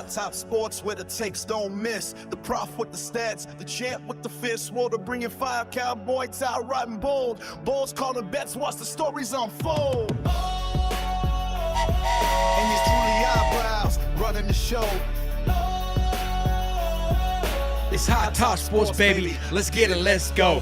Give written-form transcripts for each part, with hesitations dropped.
Hot Top Sports where the takes don't miss. The prof with the stats, the champ with the fist. Water bringing fire, cowboy tie riding bold. Bulls calling bets, watch the stories unfold. And it's truly eyebrows running the show. It's Hot Top Sports, baby. Let's get it, let's go.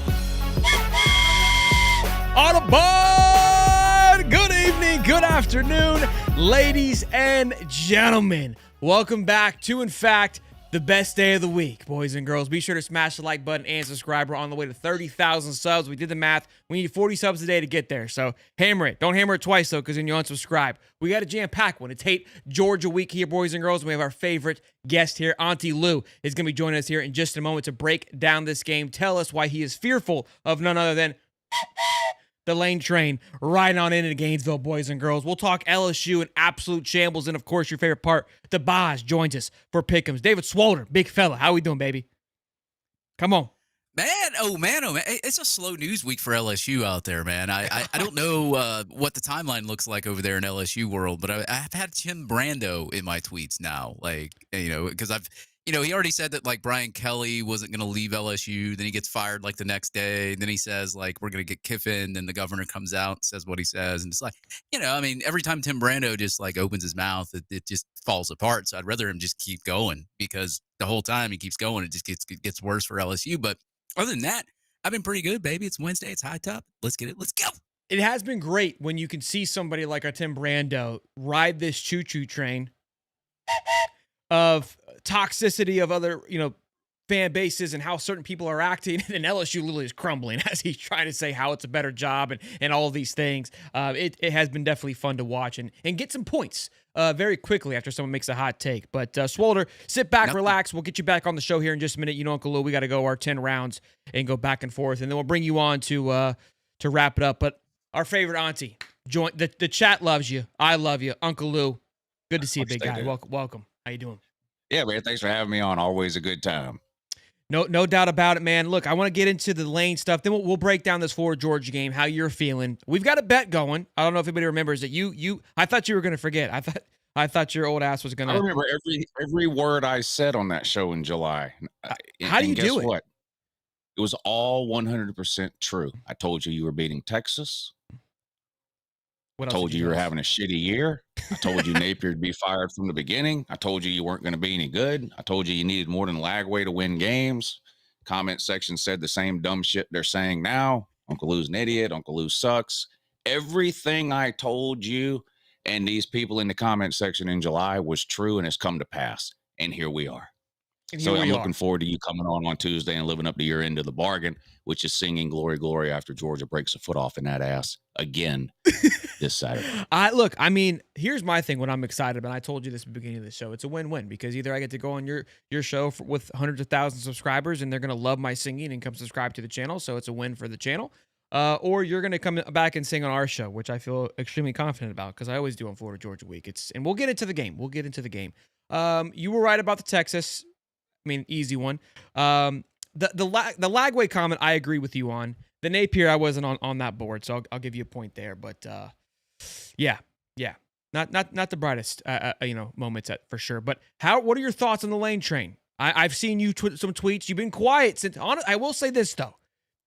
Audubon! Good evening, good afternoon, ladies and gentlemen. Welcome back to, in fact, the best day of the week, boys and girls. Be sure to smash the like button and subscribe. We're on the way to 30,000 subs. We did the math. We need 40 subs a day to get there. So hammer it. Don't hammer it twice, though, because then you unsubscribe. We got a jam-packed one. It's Hate Georgia week here, boys and girls. We have our favorite guest here. Auntie Lou is going to be joining us here in just a moment to break down this game. Tell us why he is fearful of none other than the Lane train riding on into Gainesville, boys and girls. We'll talk LSU and absolute shambles. And, of course, your favorite part, the Boz joins us for Pick'ems. David Swolder, big fella. How we doing, baby? Come on. Man, oh, man. It's a slow news week for LSU out there, man. I don't know what the timeline looks like over there in LSU world, but I've had Tim Brando in my tweets now. Because he already said that, Brian Kelly wasn't going to leave LSU. Then he gets fired, the next day. Then he says, we're going to get Kiffin. Then the governor comes out and says what he says. And it's every time Tim Brando just, opens his mouth, it just falls apart. So I'd rather him just keep going because the whole time he keeps going, it just gets worse for LSU. But other than that, I've been pretty good, baby. It's Wednesday. It's high top. Let's get it. Let's go. It has been great when you can see somebody like a Tim Brando ride this choo-choo train of toxicity of other, fan bases and how certain people are acting. And LSU literally is crumbling as he's trying to say how it's a better job and all of these things. It has been definitely fun to watch and get some points very quickly after someone makes a hot take. But Swolder, sit back, relax. We'll get you back on the show here in just a minute. Uncle Lou, we got to go our 10 rounds and go back and forth. And then we'll bring you on to wrap it up. But our favorite auntie, the chat loves you. I love you. Uncle Lou, good to see you, big guy. Welcome. How you doing? Yeah, man. Thanks for having me on. Always a good time. No doubt about it, man. Look, I want to get into the Lane stuff. Then we'll break down this Florida Georgia game, how you're feeling. We've got a bet going. I don't know if anybody remembers that. I thought you were going to forget. I thought your old ass was going to. I remember every word I said on that show in July. How do you do it? What? It was all 100% true. I told you were beating Texas. I told you were having a shitty year. I told you Napier would be fired from the beginning. I told you weren't going to be any good. I told you needed more than Lagway to win games. Comment section said the same dumb shit they're saying now. Uncle Lou's an idiot. Uncle Lou sucks. Everything I told you and these people in the comment section in July was true and has come to pass. And here we are. So I'm looking forward to you coming on Tuesday and living up to your end of the bargain, which is singing Glory, Glory after Georgia breaks a foot off in that ass again this Saturday. Here's my thing when I'm excited about. I told you this at the beginning of the show. It's a win-win because either I get to go on your show with hundreds of thousands of subscribers and they're going to love my singing and come subscribe to the channel. So it's a win for the channel. Or you're going to come back and sing on our show, which I feel extremely confident about because I always do on Florida Georgia week. And we'll get into the game. You were right about the Texas. Easy one. The Lagway comment, I agree with you on. The Napier, I wasn't on that board, so I'll give you a point there. But yeah, not the brightest moments for sure. But what are your thoughts on the Lane train? I've seen you some tweets. You've been quiet since. I will say this though,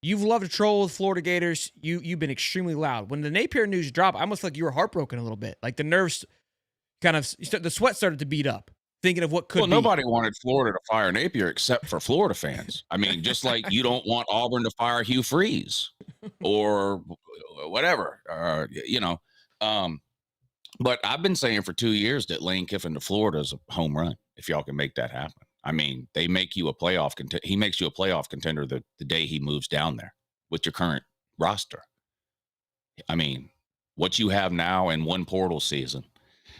you've loved to troll with Florida Gators. You've been extremely loud. When the Napier news dropped, I almost felt like you were heartbroken a little bit. Like the nerves, the sweat started to beat up. Thinking of what could be. Nobody wanted Florida to fire Napier except for Florida fans. Just like you don't want Auburn to fire Hugh Freeze or whatever, But I've been saying for 2 years that Lane Kiffin to Florida is a home run if y'all can make that happen. They make you a playoff contender. He makes you a playoff contender the day he moves down there with your current roster. What you have now in one portal season.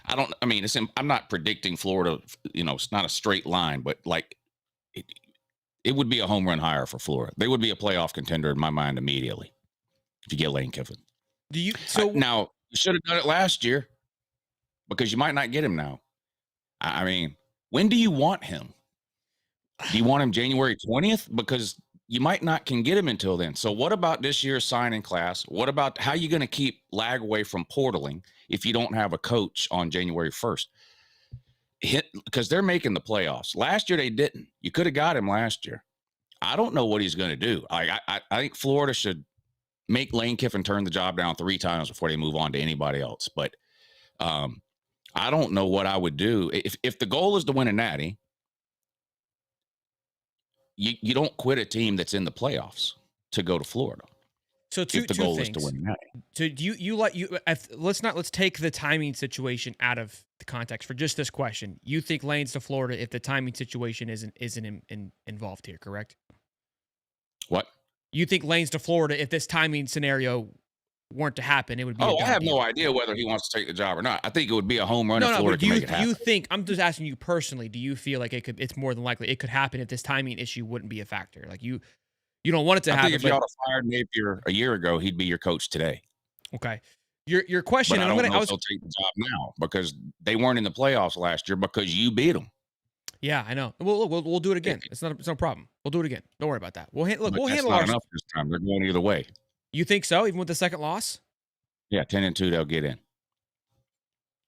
I'm not predicting Florida, it's not a straight line, but it would be a home run hire for Florida. They would be a playoff contender in my mind immediately if you get Lane Kiffin. Now, you should have done it last year because you might not get him now. When do you want him? Do you want him January 20th? Because you might not can get him until then. So what about this year's signing class? What about how you going to keep Lagway from portaling if you don't have a coach on January 1st? because they're making the playoffs. Last year they didn't. You could have got him last year. I don't know what he's going to do. I think Florida should make Lane Kiffin turn the job down 3 times before they move on to anybody else. But I don't know what I would do if the goal is to win a natty. You don't quit a team that's in the playoffs to go to Florida. So if the goal is to win a natty. So do you let's take the timing situation out of the context for just this question. You think Lane's to Florida if the timing situation isn't involved here, correct? What? You think Lane's to Florida if this timing scenario weren't to happen? It would be. I have no idea whether he wants to take the job or not. I think it would be a home run if Florida can make it happen. You think? I'm just asking you personally. Do you feel like it's more than likely it could happen if this timing issue wouldn't be a factor? Like you don't want it to happen. I think if y'all had fired Napier a year ago, he'd be your coach today. Okay. Your question. But I don't know if they'll take the job now because they weren't in the playoffs last year because you beat them. Yeah, I know. We'll do it again. It's no problem. We'll do it again. Don't worry about that. We'll handle not enough this time. They're going either way. You think so? Even with the second loss? Yeah, 10-2, they'll get in.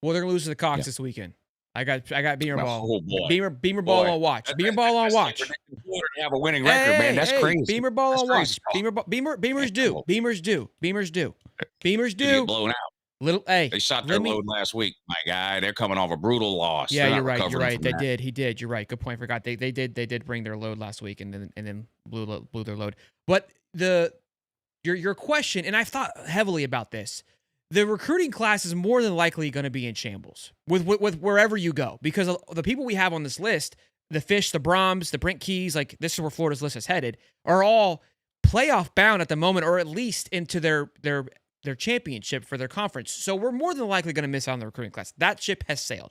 Well, they're gonna lose to the Cox this weekend. I got Beamer ball. Oh boy. Beamer ball on watch. Beamer ball on watch. Have a winning record, man. That's crazy. Beamer ball on watch. Beamer's due. Beamer's due. Blown out. They shot their load last week, my guy. They're coming off a brutal loss. Yeah, you're right. They did. He did. You're right. Good point. Forgot they did bring their load last week and then blew their load. But your question, and I've thought heavily about this. The recruiting class is more than likely going to be in shambles with wherever you go because the people we have on this list, the Fish, the Brahms, the Brent Keys, like this is where Florida's list is headed, are all playoff bound at the moment, or at least into their championship for their conference. So we're more than likely going to miss out on the recruiting class. That ship has sailed.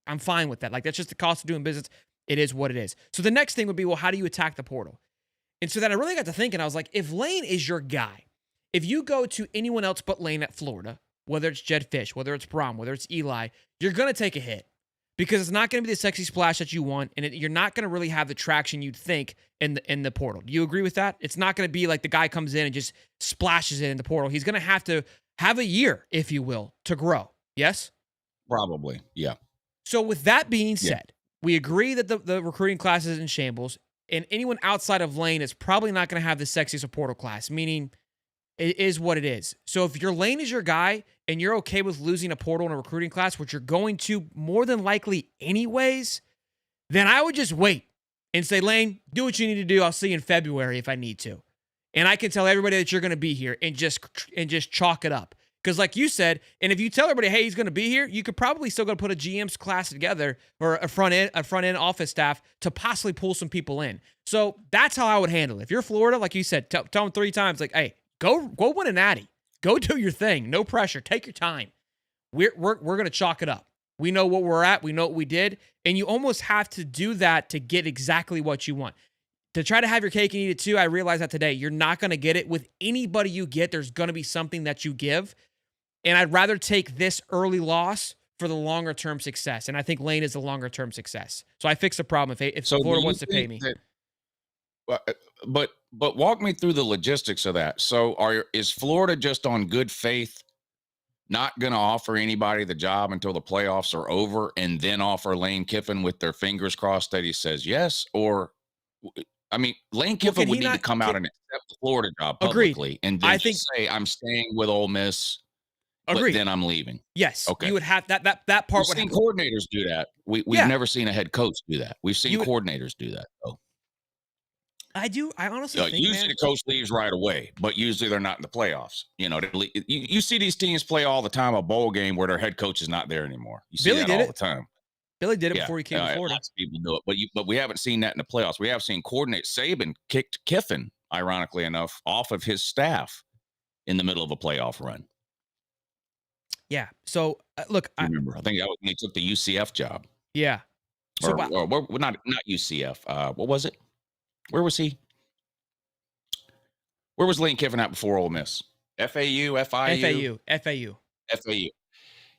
I'm fine with that. Like that's just the cost of doing business. It is what it is. So the next thing would be, well, how do you attack the portal? And so then I really got to thinking, I was like, if Lane is your guy, if you go to anyone else but Lane at Florida, whether it's Jed Fish, whether it's Braum, whether it's Eli, you're going to take a hit because it's not going to be the sexy splash that you want, and you're not going to really have the traction you'd think in the portal. Do you agree with that? It's not going to be like the guy comes in and just splashes it in the portal. He's going to have a year, if you will, to grow. Yes? Probably, yeah. So with that being said, we agree that the recruiting class is in shambles, and anyone outside of Lane is probably not going to have the sexiest portal class, meaning it is what it is. So if your Lane is your guy and you're okay with losing a portal in a recruiting class, which you're going to more than likely anyways, then I would just wait and say, Lane, do what you need to do. I'll see you in February if I need to. And I can tell everybody that you're going to be here and just chalk it up. Because like you said, and if you tell everybody, hey, he's going to be here, you could probably still go put a GM's class together or a front end office staff to possibly pull some people in. So that's how I would handle it. If you're Florida, like you said, tell them 3 times, like, hey, go win a natty. Go do your thing. No pressure. Take your time. We're going to chalk it up. We know what we're at. We know what we did. And you almost have to do that to get exactly what you want. To try to have your cake and eat it too, I realized that today. You're not going to get it with anybody you get. There's going to be something that you give. And I'd rather take this early loss for the longer term success. And I think Lane is the longer term success. So I fix the problem if Florida wants to pay me. But walk me through the logistics of that. So is Florida just on good faith not going to offer anybody the job until the playoffs are over and then offer Lane Kiffin with their fingers crossed that he says yes? Or, I mean, Lane Kiffin would need to come out and accept the Florida job publicly and then say, I'm staying with Ole Miss, but then I'm leaving. Yes. Okay. You would have that part. We've seen coordinators do that. We've never seen a head coach do that. We've seen coordinators do that, though. I honestly think, usually the coach leaves right away, but usually they're not in the playoffs. You know, you see these teams play all the time a bowl game where their head coach is not there anymore. You see that all the time. Billy did it before he came to Florida. Lots of people do it, but we haven't seen that in the playoffs. We have seen Saban kicked Kiffin, ironically enough, off of his staff in the middle of a playoff run. Yeah. So look, I remember. I think that was when he took the UCF job. Yeah. So or not UCF. What was it? Where was he? Where was Lane Kiffin at before Ole Miss? FAU, FIU? FAU.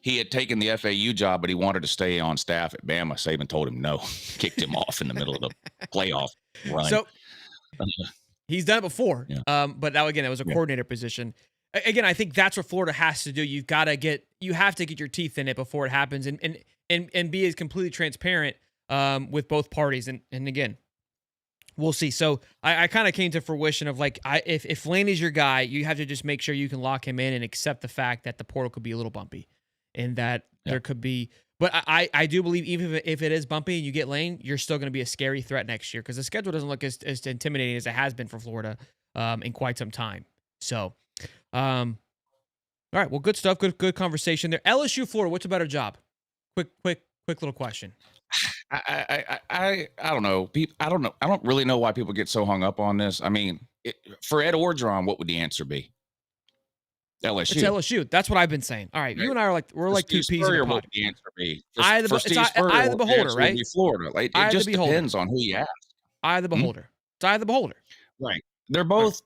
He had taken the FAU job, but he wanted to stay on staff at Bama. Saban told him no, kicked him off in the middle of the playoff run. So he's done it before. Yeah. But now again, it was a coordinator position. Again, I think that's what Florida has to do. You have to get your teeth in it before it happens. And and be as completely transparent with both parties. And again, we'll see. So I kind of came to fruition of like, if Lane is your guy, you have to just make sure you can lock him in and accept the fact that the portal could be a little bumpy and that there could be. But I do believe even if it is bumpy and you get Lane, you're still going to be a scary threat next year because the schedule doesn't look as intimidating as it has been for Florida in quite some time. So, all right. Well, good stuff. Good conversation there. LSU, Florida, what's a better job? Quick little question. I don't know. I don't know. I don't really know why people get so hung up on this. I mean, for Ed Orgeron, what would the answer be? LSU. It's LSU. That's what I've been saying. All right, you and I are we're like two peas in a pod. What would the answer be? Eye of the beholder, right? Florida. Like, it just depends on who you ask. Eye of the beholder. It's eye of the beholder. Right. They're both.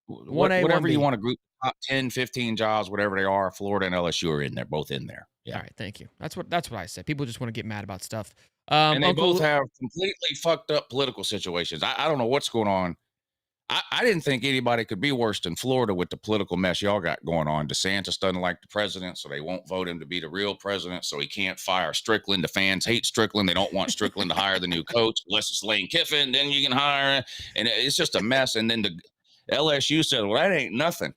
Whatever 1A, you want to group, top 10, 15 jobs, whatever they are. Florida and LSU are in there. Both in there. Yeah. All right. Thank you. That's what I said. People just want to get mad about stuff. And they both have completely fucked up political situations. I don't know what's going on. I didn't think anybody could be worse than Florida with the political mess y'all got going on. DeSantis doesn't like the president, so they won't vote him to be the real president, so he can't fire Strickland. The fans hate Strickland. They don't want Strickland to hire the new coach unless it's Lane Kiffin. Then you can hire him. And it's just a mess. And then the LSU said, well, that ain't nothing.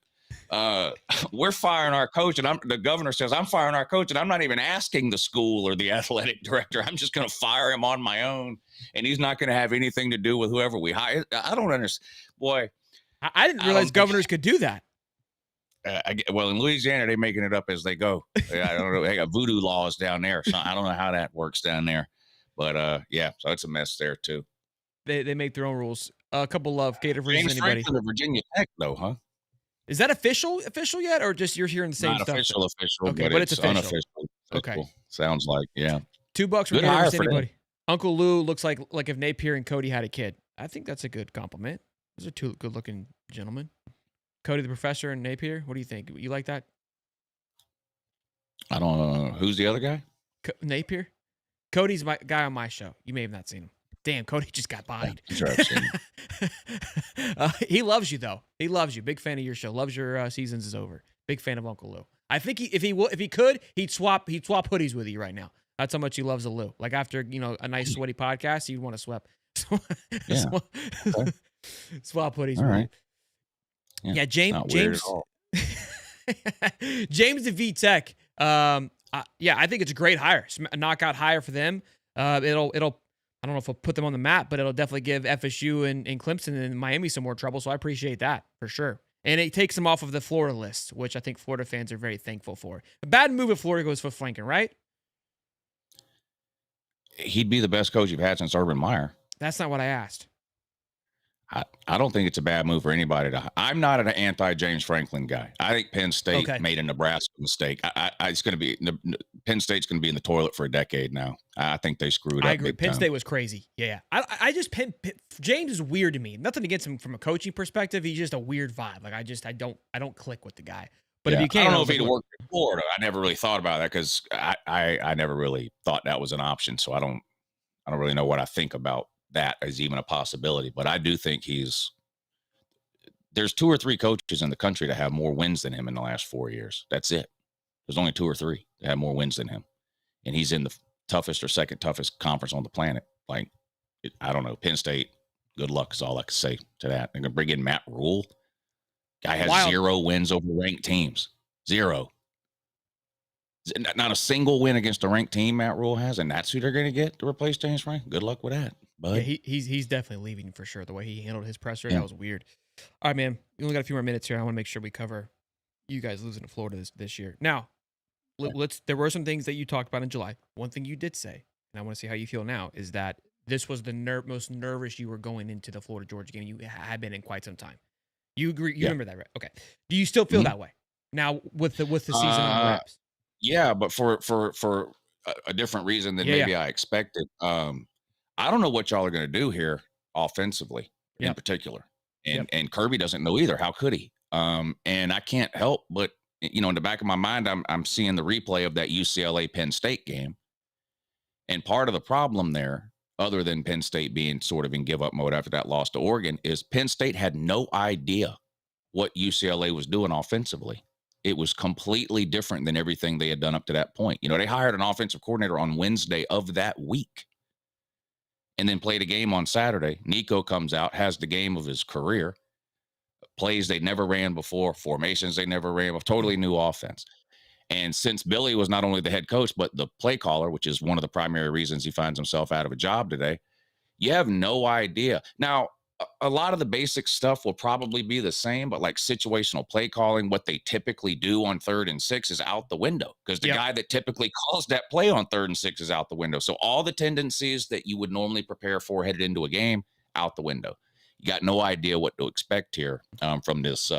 We're firing our coach, and the governor says, I'm firing our coach, and I'm not even asking the school or the athletic director. I'm just going to fire him on my own, and he's not going to have anything to do with whoever we hire. I don't understand. Boy, I didn't realize governors could do that. Well, in Louisiana, they're making it up as they go. I don't know. They got voodoo laws down there. So I don't know how that works down there. But, yeah, so it's a mess there, too. They make their own rules. A couple of Gator versus James anybody. Franklin of Virginia Tech, though, huh? Is that official yet, or just you're hearing the same Not stuff? Official, okay, but it's official. Unofficial. Okay. Sounds like, yeah. $2 for Good Gator hire versus for anybody. Uncle Lou looks like if Napier and Cody had a kid. I think that's a good compliment. Those are two good-looking gentlemen. Cody the professor and Napier. What do you think? You like that? I don't know. Who's the other guy? Napier. Cody's my guy on my show. You may have not seen him. Damn, Cody just got bodied. He loves you though. He loves you. Big fan of your show. Loves your seasons is over. Big fan of Uncle Lou. I think if he could, he'd swap hoodies with you right now. That's how much he loves a Lou. Like after a nice sweaty podcast, he'd want to swap. Yeah. Okay. Swap hoodies. All right. Yeah, James. James the VTech. Yeah, I think it's a great hire. A knockout hire for them. It'll. I don't know if it'll put them on the map, but it'll definitely give FSU and Clemson and Miami some more trouble. So I appreciate that for sure. And it takes them off of the Florida list, which I think Florida fans are very thankful for. A bad move if Florida goes for Flanken, right? He'd be the best coach you've had since Urban Meyer. That's not what I asked. I don't think it's a bad move for anybody I'm not an anti-James Franklin guy. I think Penn State made a Nebraska mistake. It's going to be Penn State's going to be in the toilet for a decade now. I think they screwed up. I agree. Penn State was crazy. Yeah. I just James is weird to me. Nothing against him from a coaching perspective. He's just a weird vibe. Like I don't click with the guy. But if you can't, I don't know if he'd work in Florida. I never really thought about that because I never really thought that was an option. So I don't really know what I think about that as even a possibility, but I do think there's 2 or 3 coaches in the country that have more wins than him in the last 4 years. That's it. There's only 2 or 3 that have more wins than him. And he's in the toughest or second toughest conference on the planet. Like, I don't know. Penn State, good luck is all I can say to that. They're going to bring in Matt Rule. Guy has 0 wins over ranked teams. 0. Not a single win against a ranked team Matt Rule has, and that's who they're going to get to replace James Franklin. Good luck with that. But yeah, he's definitely leaving for sure. The way he handled his presser, that was weird. All right, man. We only got a few more minutes here. I want to make sure we cover you guys losing to Florida this year. Now, there were some things that you talked about in July. One thing you did say, and I want to see how you feel now, is that this was the most nervous you were going into the Florida-Georgia game you had been in quite some time. You agree? You remember that, right? Okay. Do you still feel that way now with the season on the wraps? Yeah, but for a different reason than maybe I expected. I don't know what y'all are going to do here offensively in particular. And Kirby doesn't know either. How could he? And I can't help but, in the back of my mind, I'm seeing the replay of that UCLA Penn State game. And part of the problem there, other than Penn State being sort of in give up mode after that loss to Oregon, is Penn State had no idea what UCLA was doing offensively. it was completely different than everything they had done up to that point. You know, they hired an offensive coordinator on Wednesday of that week and then played a game on Saturday. Nico comes out, has the game of his career, plays they never ran before, formations they never ran, a totally new offense. And since Billy was not only the head coach, but the play caller, which is one of the primary reasons he finds himself out of a job today, you have no idea. Now, a lot of the basic stuff will probably be the same, but like situational play calling, what they typically do on 3rd and 6 is out the window because the guy that typically calls that play on 3rd and 6 is out the window. So all the tendencies that you would normally prepare for headed into a game, out the window. You got no idea what to expect here from this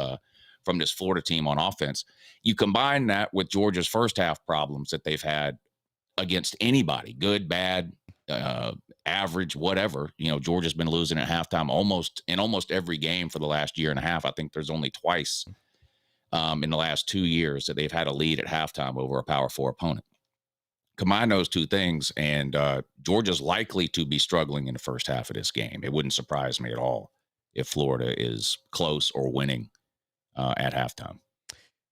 Florida team on offense. You combine that with Georgia's first half problems that they've had against anybody, good, bad, average, whatever. You know, Georgia's been losing at halftime almost every game for the last year and a half. I think there's only twice in the last 2 years that they've had a lead at halftime over a Power 4 opponent. Combine those two things, and Georgia's likely to be struggling in the first half of this game. It wouldn't surprise me at all if Florida is close or winning at halftime.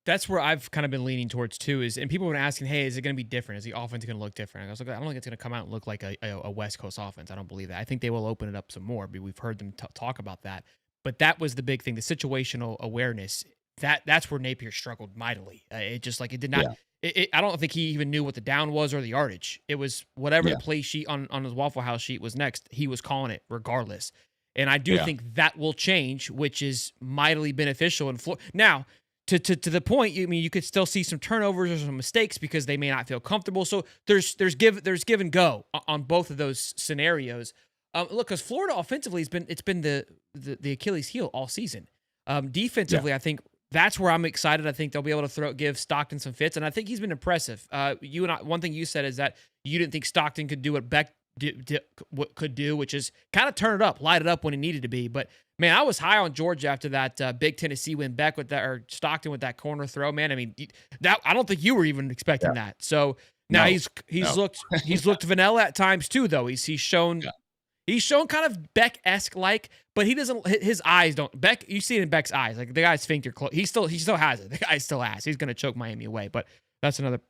That's where I've kind of been leaning towards too. And people have been asking, hey, is it going to be different? Is the offense going to look different? I was like, I don't think it's going to come out and look like a West Coast offense. I don't believe that. I think they will open it up some more. But we've heard them talk about that. But that was the big thing, the situational awareness. That's where Napier struggled mightily. It just like it did not. Yeah. I don't think he even knew what the down was or the yardage. It was whatever the play sheet on his Waffle House sheet was next. He was calling it regardless. And I do think that will change, which is mightily beneficial in Florida. Now, to the point, I mean, you could still see some turnovers or some mistakes because they may not feel comfortable. So there's give and go on both of those scenarios. Look, because Florida offensively it's been the Achilles heel all season. Defensively, I think that's where I'm excited. I think they'll be able to give Stockton some fits, and I think he's been impressive. One thing you said is that you didn't think Stockton could do what Beck could do, which is kind of turn it up, light it up when he needed to be. But man, I was high on Georgia after that big Tennessee win. Beck with that, or Stockton with that corner throw. Man, I mean, that I don't think you were even expecting that. So now he's looked vanilla at times too, though. He's shown kind of Beck-esque like, but he doesn't. His eyes don't. Beck, you see it in Beck's eyes, like the guy's sphincter close. He still has it. The guy still has. He's gonna choke Miami away, but that's another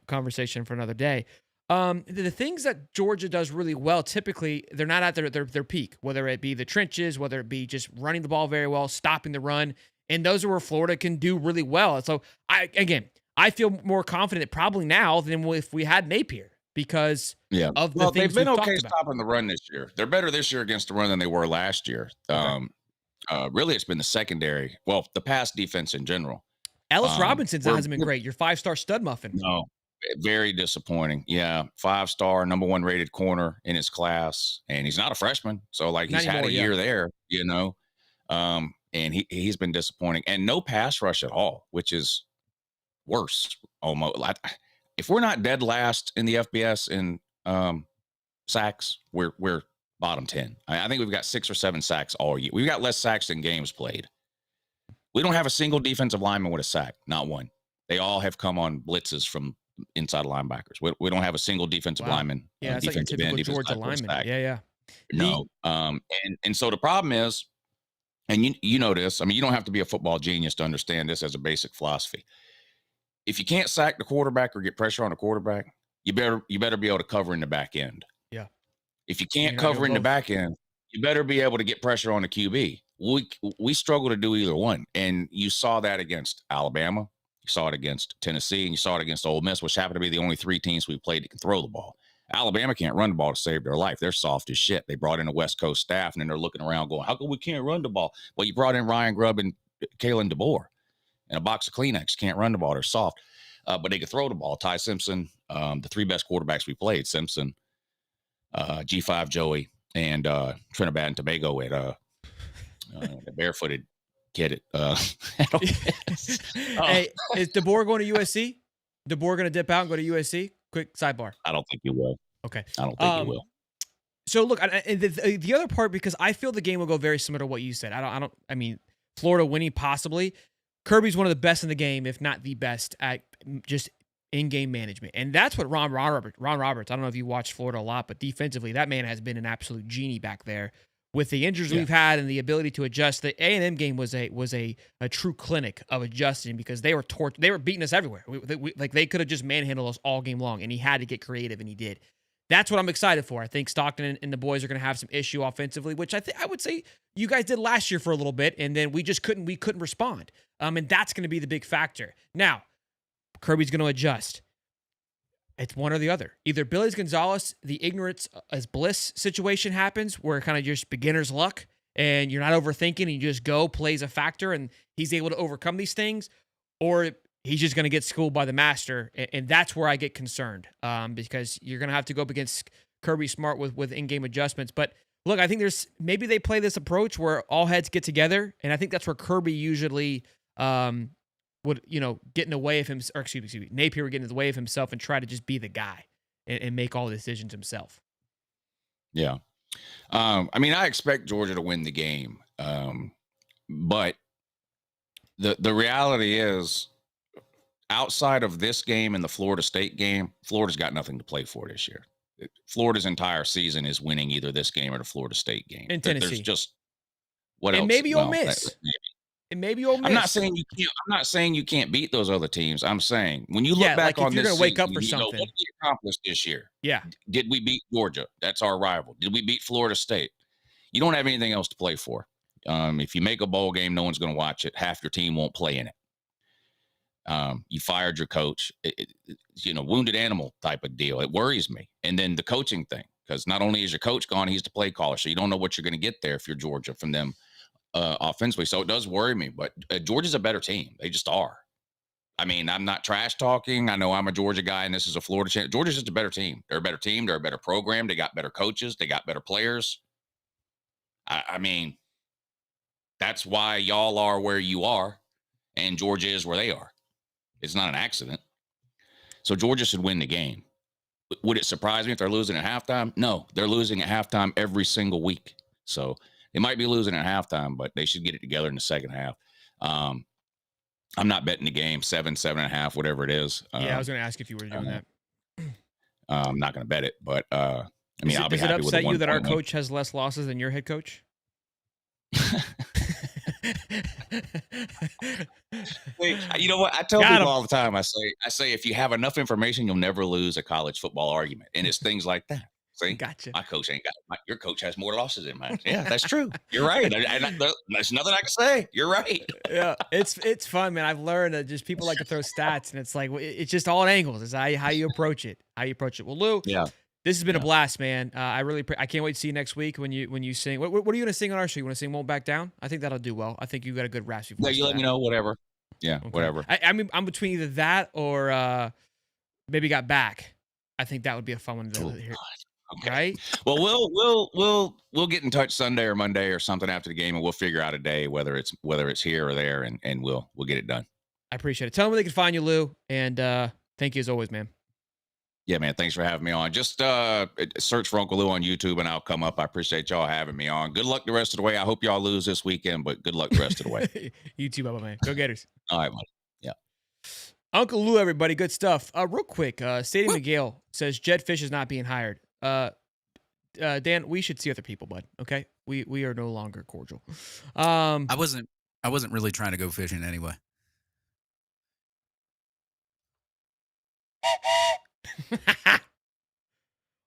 conversation for another day. The things that Georgia does really well, typically they're not at their peak, whether it be the trenches, whether it be just running the ball very well, stopping the run. And those are where Florida can do really well. So I feel more confident probably now than if we had Napier because of the things they've been okay stopping the run this year. They're better this year against the run than they were last year. Okay. Really, it's been the secondary. Well, the pass defense in general. Ellis Robinson's hasn't been great. Your 5-star stud muffin. No. Very disappointing. Yeah. 5-star, number 1 rated corner in his class. And he's not a freshman. So like he's had a year there, you know. And he's been disappointing. And no pass rush at all, which is worse almost. If we're not dead last in the FBS in sacks, we're bottom 10. I think we've got 6 or 7 sacks all year. We've got less sacks than games played. We don't have a single defensive lineman with a sack, not one. They all have come on blitzes from inside linebackers. We don't have a single defensive lineman. Yeah, it's like a typical Georgia lineman. Yeah. No. And so the problem is, and you know this, I mean, you don't have to be a football genius to understand this as a basic philosophy. If you can't sack the quarterback or get pressure on the quarterback, you better be able to cover in the back end. Yeah. If you can't cover in the back end, you better be able to get pressure on the QB. We struggle to do either one. And you saw that against Alabama. You saw it against Tennessee, and you saw it against Ole Miss, which happen to be the only 3 teams we played that can throw the ball. Alabama can't run the ball to save their life. They're soft as shit. They brought in a West Coast staff, and then they're looking around going, how come we can't run the ball? Well, you brought in Ryan Grubb and Kalen DeBoer and a box of Kleenex. Can't run the ball. They're soft. But they could throw the ball. Ty Simpson, the 3 best quarterbacks we played, Simpson, G5 Joey, and Trinidad and Tobago at the barefooted kid at Hey, is DeBoer going to USC? DeBoer going to dip out and go to USC? Quick sidebar. I don't think he will. Okay. I don't think he will. So look, the other part, because I feel the game will go very similar to what you said. I mean, Florida winning possibly. Kirby's one of the best in the game, if not the best at just in-game management. And that's what Ron Roberts, I don't know if you watched Florida a lot, but defensively, that man has been an absolute genie back there with the injuries we've had and the ability to adjust. The A&M game was a true clinic of adjusting because they were beating us everywhere. They could have just manhandled us all game long, and he had to get creative, and he did. That's what I'm excited for. I think Stockton and the boys are going to have some issue offensively, which I would say you guys did last year for a little bit, and then we couldn't respond. And that's going to be the big factor. Now, Kirby's going to adjust. It's one or the other. Either Billy Gonzalez, the ignorance as bliss situation happens where kind of just beginner's luck and you're not overthinking and you just go, plays a factor, and he's able to overcome these things, or he's just going to get schooled by the master. And that's where I get concerned because you're going to have to go up against Kirby Smart with in-game adjustments. But look, I think maybe they play this approach where all heads get together, and I think that's where Kirby usually would, get in the way of him, or excuse me, Napier would get in the way of himself and try to just be the guy and make all the decisions himself. Yeah. I expect Georgia to win the game. But the reality is, outside of this game and the Florida State game, Florida's got nothing to play for this year. Florida's entire season is winning either this game or the Florida State game. In Tennessee. There's just what else? And maybe Ole Miss. And maybe Ole Miss. I'm not saying you can't beat those other teams. I'm saying when you look back on this, you're gonna wake up for something. something. What did we accomplish this year? Yeah. Did we beat Georgia? That's our rival. Did we beat Florida State? You don't have anything else to play for. If you make a bowl game, no one's going to watch it. Half your team won't play in it. You fired your coach. Wounded animal type of deal. It worries me. And then the coaching thing, because not only is your coach gone, he's the play caller, so you don't know what you're going to get there if you're Georgia from them. Offensively. So it does worry me, but Georgia's a better team. They just are. I'm not trash talking. I know I'm a Georgia guy and this is a Florida champ. Georgia's just a better team. They're a better team. They're a better program. They got better coaches. They got better players. That's why y'all are where you are and Georgia is where they are. It's not an accident. So Georgia should win the game. Would it surprise me if they're losing at halftime? No, they're losing at halftime every single week. So they might be losing at halftime, but they should get it together in the second half. I'm not betting the game 7.5, whatever it is. I was going to ask if you were doing that. I'm not going to bet it, but I'll be happy with Does it upset you that our 1.1. coach has less losses than your head coach? You know what? I tell people all the time. I say if you have enough information, you'll never lose a college football argument, and it's things like that. See, gotcha. My coach ain't got. Your coach has more losses than mine. Yeah, that's true. You're right. There's nothing I can say. You're right. Yeah, it's fun, man. I've learned that just people like to throw stats, and it's like it's just all at angles. It's how you approach it. Well, Lou. Yeah. This has been a blast, man. I can't wait to see you next week when you sing. What are you going to sing on our show? You want to sing "Won't Back Down"? I think that'll do well. I think you got a good raspy voice. Yeah, you let me know. Whatever. Yeah, okay. Whatever. I'm between either that or maybe "Got Back." I think that would be a fun one to hear. Okay. Right? Well, we'll get in touch Sunday or Monday or something after the game, and we'll figure out a day whether it's here or there, and we'll get it done. I appreciate it. Tell them where they can find you, Lou, and thank you as always, man. Yeah, man. Thanks for having me on. Just search for Uncle Lou on YouTube and I'll come up. I appreciate y'all having me on. Good luck the rest of the way. I hope y'all lose this weekend, but good luck the rest of the way. You too, Bubba, man. Go Gators. All right, buddy. Yeah. Uncle Lou, everybody. Good stuff. Real quick, Stadium McGill says Jed Fish is not being hired. Dan, we should see other people, bud. Okay? We are no longer cordial. I wasn't really trying to go fishing anyway.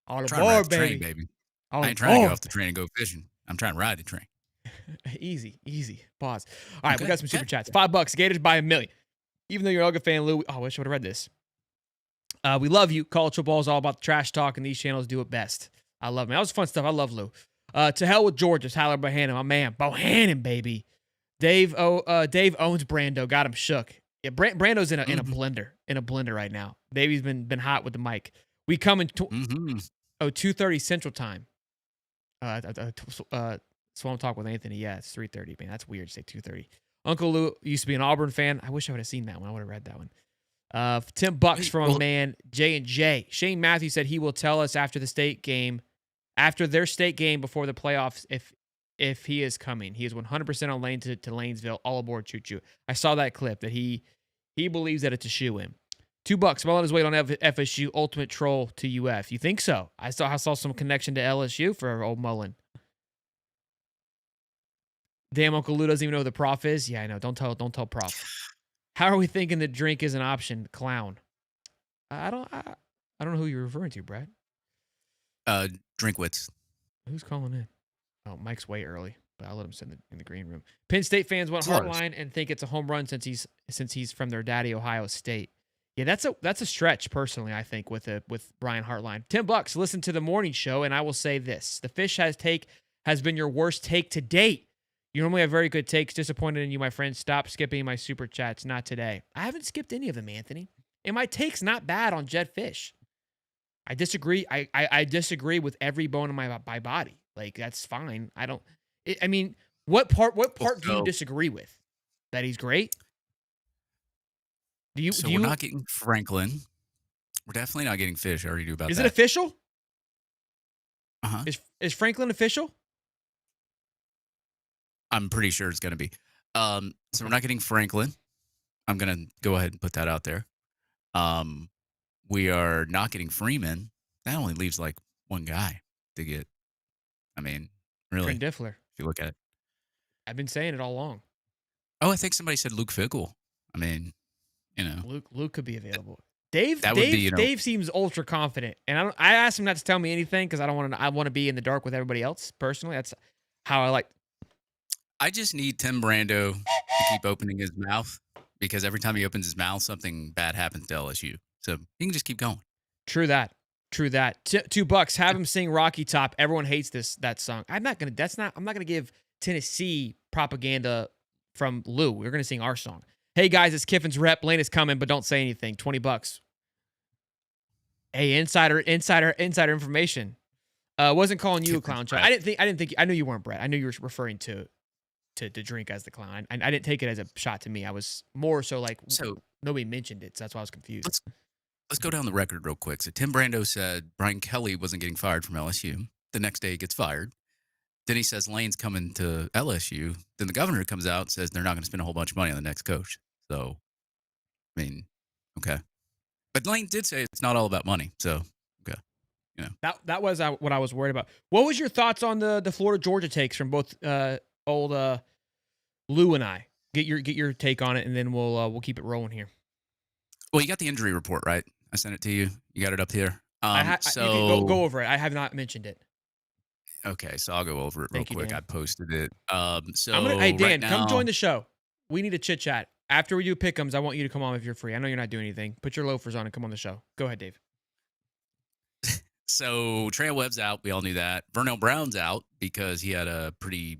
On the trying board, to ride the train, baby. I ain't trying to get off the train and go fishing. I'm trying to ride the train. Easy. Pause. All right, we got some super chats. $5. Gators by $1 million. Even though you're a Ugga fan, Lou. I wish I would have read this. We love you. College football is all about the trash talk, and these channels do it best. I love it. That was fun stuff. I love Lou. To hell with Georgia. Tyler Bohannon, my man. Bohannon, baby. Dave owns Brando. Got him shook. Yeah, Brando's in a blender right now. Davey's been hot with the mic. We come in 2:30 Central Time. So I'm talking with Anthony. Yeah, it's 3:30. Man, that's weird to say 2:30. Uncle Lou used to be an Auburn fan. I wish I would have seen that one. I would have read that one. $10 from a man, J&J. Shane Matthews said he will tell us after their state game before the playoffs if he is coming. He is 100% on lane to Lanesville. All aboard, choo-choo. I saw that clip that he believes that it's a shoe-in. $2. Well on his way on FSU. Ultimate troll to UF. You think so? I saw some connection to LSU for old Mullen. Damn, Uncle Lou doesn't even know who the prof is. Yeah, I know. Don't tell prof. How are we thinking the drink is an option? Clown. I don't know who you're referring to, Brad. Drinkwitz. Who's calling in? Oh, Mike's way early, but I'll let him sit in the green room. Penn State fans want Hartline and think it's a home run since he's from their daddy, Ohio State. Yeah, that's a stretch personally, I think, with Brian Hartline. $10, listen to the morning show, and I will say this: the fish has been your worst take to date. You normally have very good takes. Disappointed in you, my friend. Stop skipping my super chats. Not today. I haven't skipped any of them, Anthony. And my take's not bad on Jed Fish. I disagree. I disagree with every bone in my body. Like, that's fine. I mean, what part do you disagree with? That he's great? We're not getting Franklin. We're definitely not getting Fish. I already knew about that. Is it official? Uh-huh. Is Franklin official? I'm pretty sure it's going to be. So we're not getting Franklin. I'm going to go ahead and put that out there. We are not getting Freeman. That only leaves like one guy to get. I mean, really. Trent Diffler. If you look at it. I've been saying it all along. Oh, I think somebody said Luke Fickle. I mean, you know. Luke could be available. Dave seems ultra confident. And I asked him not to tell me anything because I want to be in the dark with everybody else. Personally, that's how I like. I just need Tim Brando to keep opening his mouth because every time he opens his mouth, something bad happens to LSU. So he can just keep going. True that. $2. Have him sing Rocky Top. Everyone hates that song. I'm not gonna give Tennessee propaganda from Lou. We're gonna sing our song. Hey guys, it's Kiffin's rep. Lane is coming, but don't say anything. $20. Hey, insider information. Wasn't calling you a clown, Chuck. I knew you weren't, Brett. I knew you were referring to drink as the clown. I didn't take it as a shot to me. I was more so like, nobody mentioned it, so that's why I was confused. Let's go down the record real quick. So Tim Brando said Brian Kelly wasn't getting fired from LSU. The next day he gets fired. Then he says Lane's coming to LSU. Then the governor comes out and says they're not going to spend a whole bunch of money on the next coach. So, I mean, okay. But Lane did say it's not all about money. So, okay. You know. That was what I was worried about. What was your thoughts on the Florida Georgia takes from both old Lou and I? Get your take on it, and then we'll keep it rolling here. Well, you got the injury report, right? I sent it to you. You got it up here. So go over it. I have not mentioned it. Okay, so I'll go over it real quick. Dan. I posted it. Hey Dan, right now, come join the show. We need a chit chat after we do pick'ems. I want you to come on if you're free. I know you're not doing anything. Put your loafers on and come on the show. Go ahead, Dave. So Trail Webb's out. We all knew that. Vernell Brown's out because he had a pretty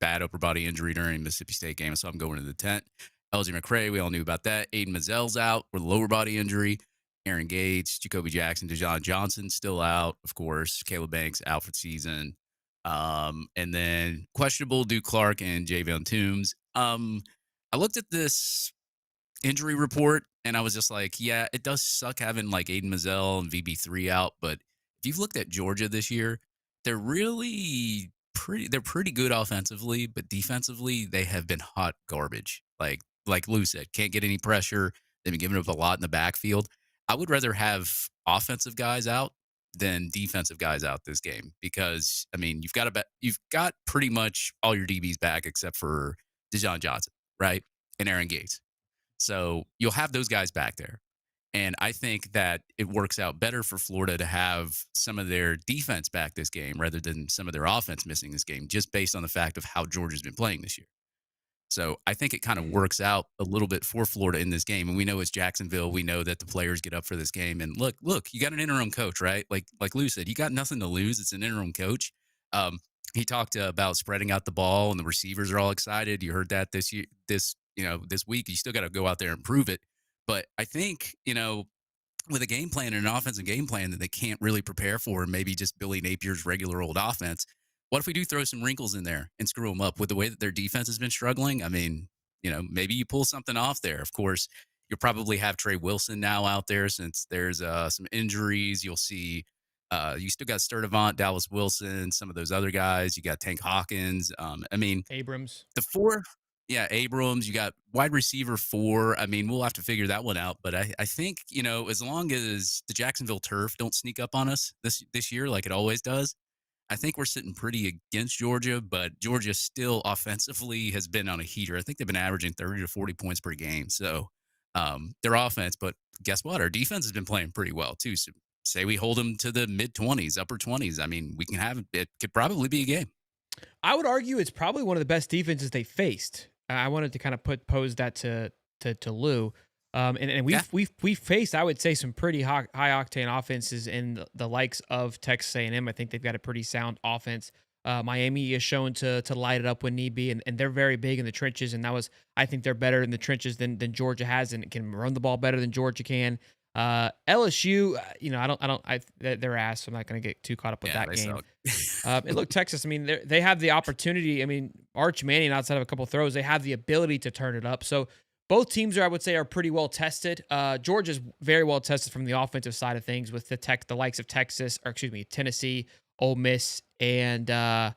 bad upper body injury during Mississippi State game. So I'm going to the tent. LJ McCray, we all knew about that. Aiden Mazelle's out with a lower body injury. Aaron Gates, Jacoby Jackson, Dejon Johnson still out, of course. Caleb Banks out for the season. And then questionable Duke Clark and Javion Toombs. I looked at this injury report and I was just like, yeah, it does suck having like Aiden Mazzell and VB3 out. But if you've looked at Georgia this year, they're really pretty good offensively, but defensively, they have been hot garbage. Like Lou said, can't get any pressure. They've been giving up a lot in the backfield. I would rather have offensive guys out than defensive guys out this game because, I mean, you've got pretty much all your DBs back except for Dejon Johnson, right? And Aaron Gates. So you'll have those guys back there. And I think that it works out better for Florida to have some of their defense back this game rather than some of their offense missing this game, just based on the fact of how Georgia's been playing this year. So I think it kind of works out a little bit for Florida in this game. And we know it's Jacksonville. We know that the players get up for this game. And look, you got an interim coach, right? Like Lou said, you got nothing to lose. It's an interim coach. He talked about spreading out the ball and the receivers are all excited. You heard that this week. You still got to go out there and prove it. But I think, with a game plan and an offensive game plan that they can't really prepare for, and maybe just Billy Napier's regular old offense, what if we do throw some wrinkles in there and screw them up with the way that their defense has been struggling? I mean, maybe you pull something off there. Of course, you'll probably have Trey Wilson now out there since there's some injuries. You'll see you still got Sturdivant, Dallas Wilson, some of those other guys. You got Tank Hawkins. Abrams. The four. Yeah, Abrams. You got wide receiver 4. I mean, we'll have to figure that one out. But I think, as long as the Jacksonville turf don't sneak up on us this year like it always does, I think we're sitting pretty against Georgia, but Georgia still offensively has been on a heater. I think they've been averaging 30 to 40 points per game. So their offense, but guess what? Our defense has been playing pretty well too. So say we hold them to the mid 20s, upper 20s. I mean, we can have it. Could probably be a game. I would argue it's probably one of the best defenses they faced. I wanted to kind of pose that to Lou. And we've faced, I would say, some pretty high octane offenses in the likes of Texas A&M. I think they've got a pretty sound offense. Miami is shown to light it up when need be, and they're very big in the trenches. And I think they're better in the trenches than Georgia has, and can run the ball better than Georgia can. LSU, they're ass. So I'm not going to get too caught up with that game. And look, Texas, I mean, they have the opportunity. I mean, Arch Manning, outside of a couple throws, they have the ability to turn it up. So both teams I would say, are pretty well tested. Georgia's very well tested from the offensive side of things with the likes of Tennessee, Ole Miss, and Bama.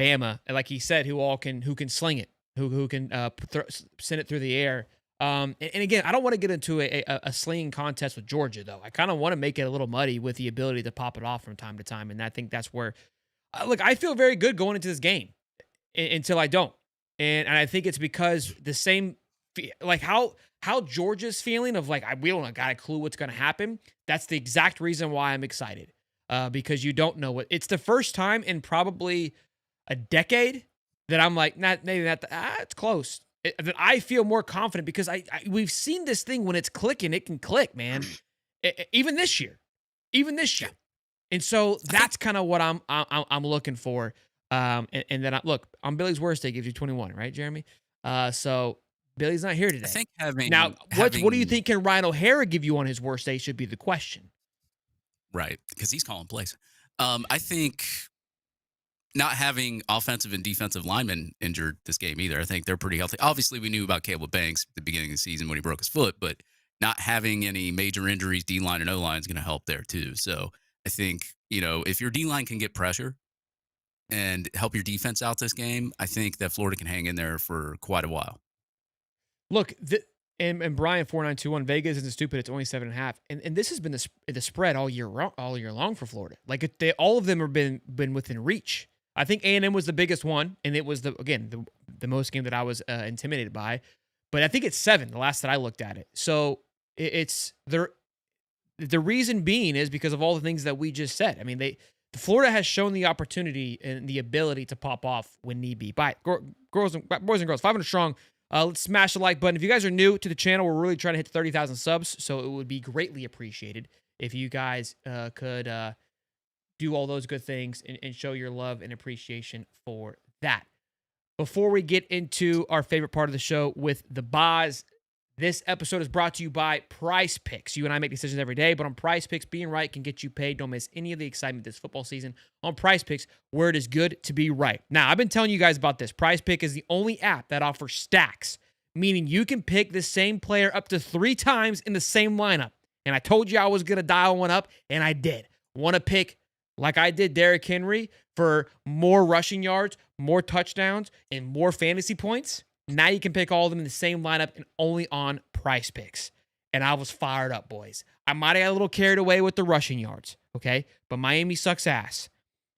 And like he said, who can sling it, who can send it through the air. And again, I don't want to get into a slinging contest with Georgia, though. I kind of want to make it a little muddy with the ability to pop it off from time to time. And I think that's where, look, I feel very good going into this game until I don't. And I think it's because the same, like how Georgia's feeling of like, we don't got a clue what's going to happen. That's the exact reason why I'm excited, because you don't know it's the first time in probably a decade that I'm like, it's close. That I feel more confident because we've seen this thing when it's clicking, it can click, man. Even this year. And so that's kind of what I'm looking for. And then look, on Billy's worst day gives you 21, right, Jeremy? So Billy's not here today. I think what do you think can Ryan O'Hara give you on his worst day should be the question. Right, because he's calling plays. I think not having offensive and defensive linemen injured this game either. I think they're pretty healthy. Obviously, we knew about Caleb Banks at the beginning of the season when he broke his foot, but not having any major injuries, D-line and O-line, is going to help there too. So I think, if your D-line can get pressure and help your defense out this game, I think that Florida can hang in there for quite a while. Look, and Brian 4921 Vegas isn't stupid. It's only 7.5, and this has been the spread all year long for Florida. Like all of them have been within reach. I think A&M was the biggest one, and it was the most game that I was intimidated by. But I think it's 7, the last that I looked at it. So it's the reason being is because of all the things that we just said. I mean, Florida has shown the opportunity and the ability to pop off when need be. Boys and girls, 500 strong. Let's smash the like button. If you guys are new to the channel, we're really trying to hit 30,000 subs, so it would be greatly appreciated if you guys could do all those good things and show your love and appreciation for that. Before we get into our favorite part of the show with the Boz, this episode is brought to you by Prize Picks. You and I make decisions every day, but on Prize Picks, being right can get you paid. Don't miss any of the excitement this football season on Prize Picks, where it is good to be right. Now, I've been telling you guys about this. Prize Pick is the only app that offers stacks, meaning you can pick the same player up to 3 times in the same lineup. And I told you I was going to dial one up, and I did. Want to pick, like I did, Derrick Henry for more rushing yards, more touchdowns, and more fantasy points? Now you can pick all of them in the same lineup and only on Prize Picks. And I was fired up, boys. I might have got a little carried away with the rushing yards, okay? But Miami sucks ass.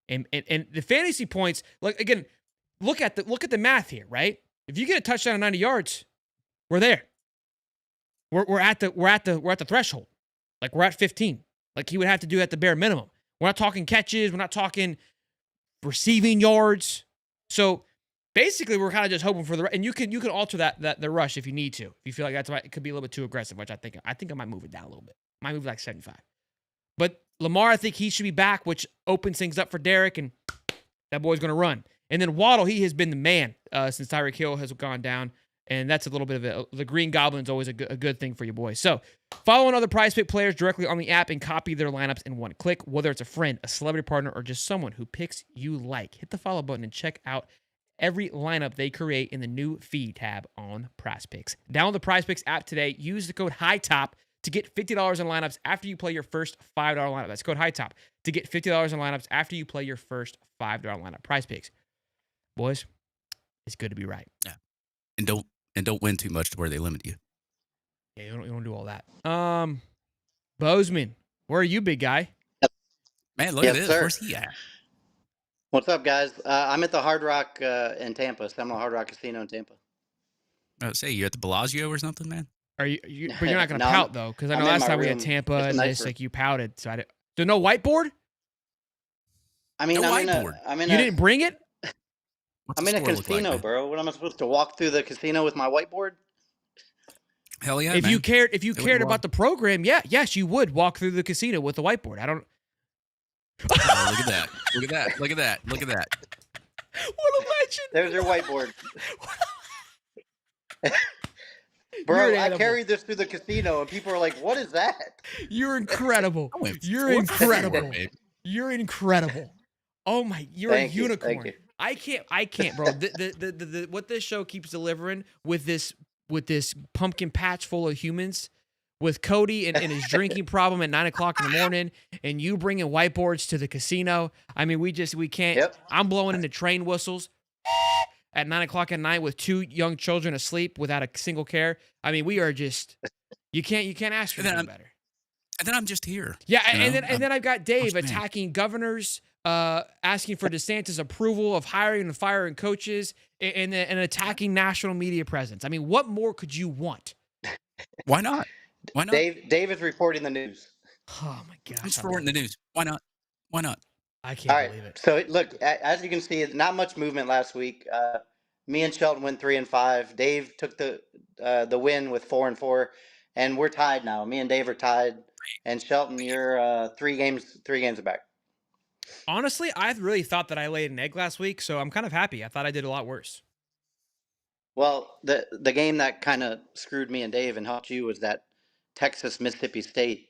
And the fantasy points, like, again, look at the math here, right? If you get a touchdown at 90 yards, we're there. We're at the threshold. Like, we're at 15. Like he would have to do at the bare minimum. We're not talking catches. We're not talking receiving yards. So basically, we're kind of just hoping for and you can alter the rush if you need to. If you feel like it could be a little bit too aggressive, which I think I might move it down a little bit. Might move like 75. But Lamar, I think he should be back, which opens things up for Derrick, and that boy's going to run. And then Waddle, he has been the man since Tyreek Hill has gone down. And that's a little bit of the Green Goblin's always a good thing for you boys. So follow other Prize Pick players directly on the app and copy their lineups in one click, whether it's a friend, a celebrity partner, or just someone who picks you like. Hit the follow button and check out every lineup they create in the new feed tab on Prize Picks. Download the Prize Picks app today. Use the code HIGHTOP to get $50 in lineups after you play your first $5 lineup. That's code HIGHTOP to get $50 in lineups after you play your first $5 lineup. Prize Picks. Boys, it's good to be right. Yeah. And don't win too much to where they limit you. Yeah, you don't do all that. Bozeman, where are you, big guy? Man, look at this. Sir. Where's he at? What's up, guys? I'm at the Hard Rock in Tampa, Seminole Hard Rock Casino in Tampa. Oh, say you at the Bellagio or something, man? Are you? But you're not gonna No, pout though, because I know I'm in last my time we had room. Tampa It's a and nice this, room. like you pouted. So no whiteboard. I mean, No I'm whiteboard. You didn't bring it. What's I'm the in a score look like, casino, man? bro. What am I supposed to walk through the casino with my whiteboard? Hell yeah, If man. you cared Do what about you want. the program, yes, you would walk through the casino with a whiteboard. I don't. Oh, look at that! Look at that! Look at that! Look at that! What a legend! There's your whiteboard. You're Bro, an I animal. carried this through the casino, and people are like, "What is that?" You're incredible. I went You're 4 for incredible. 4, babe. You're incredible. Oh my, you're Thank a you, unicorn. thank you. I can't, bro. The what this show keeps delivering with this pumpkin patch full of humans, with Cody and his drinking problem at 9:00 in the morning, and you bringing whiteboards to the casino. I mean, we can't. Yep. I'm blowing into train whistles at 9:00 at night with 2 young children asleep without a single care. I mean, we are just. You can't ask for And then anything better. And then I'm just here. Yeah, you know? and then I've got Dave man. attacking governors, asking for DeSantis' approval of hiring and firing coaches, and attacking national media presence. I mean, what more could you want? Why not? Why not? Dave is reporting the news. Oh my gosh! Who's reporting the news? Why not? Why not? I can't All right. believe it. So look, as you can see, not much movement last week. Me and Shelton went 3-5. Dave took the win with 4-4, and we're tied now. Me and Dave are tied, and Shelton, you're 3 games back. Honestly, I really thought that I laid an egg last week, so I'm kind of happy. I thought I did a lot worse. Well, the game that kind of screwed me and Dave and helped you was that Texas Mississippi State.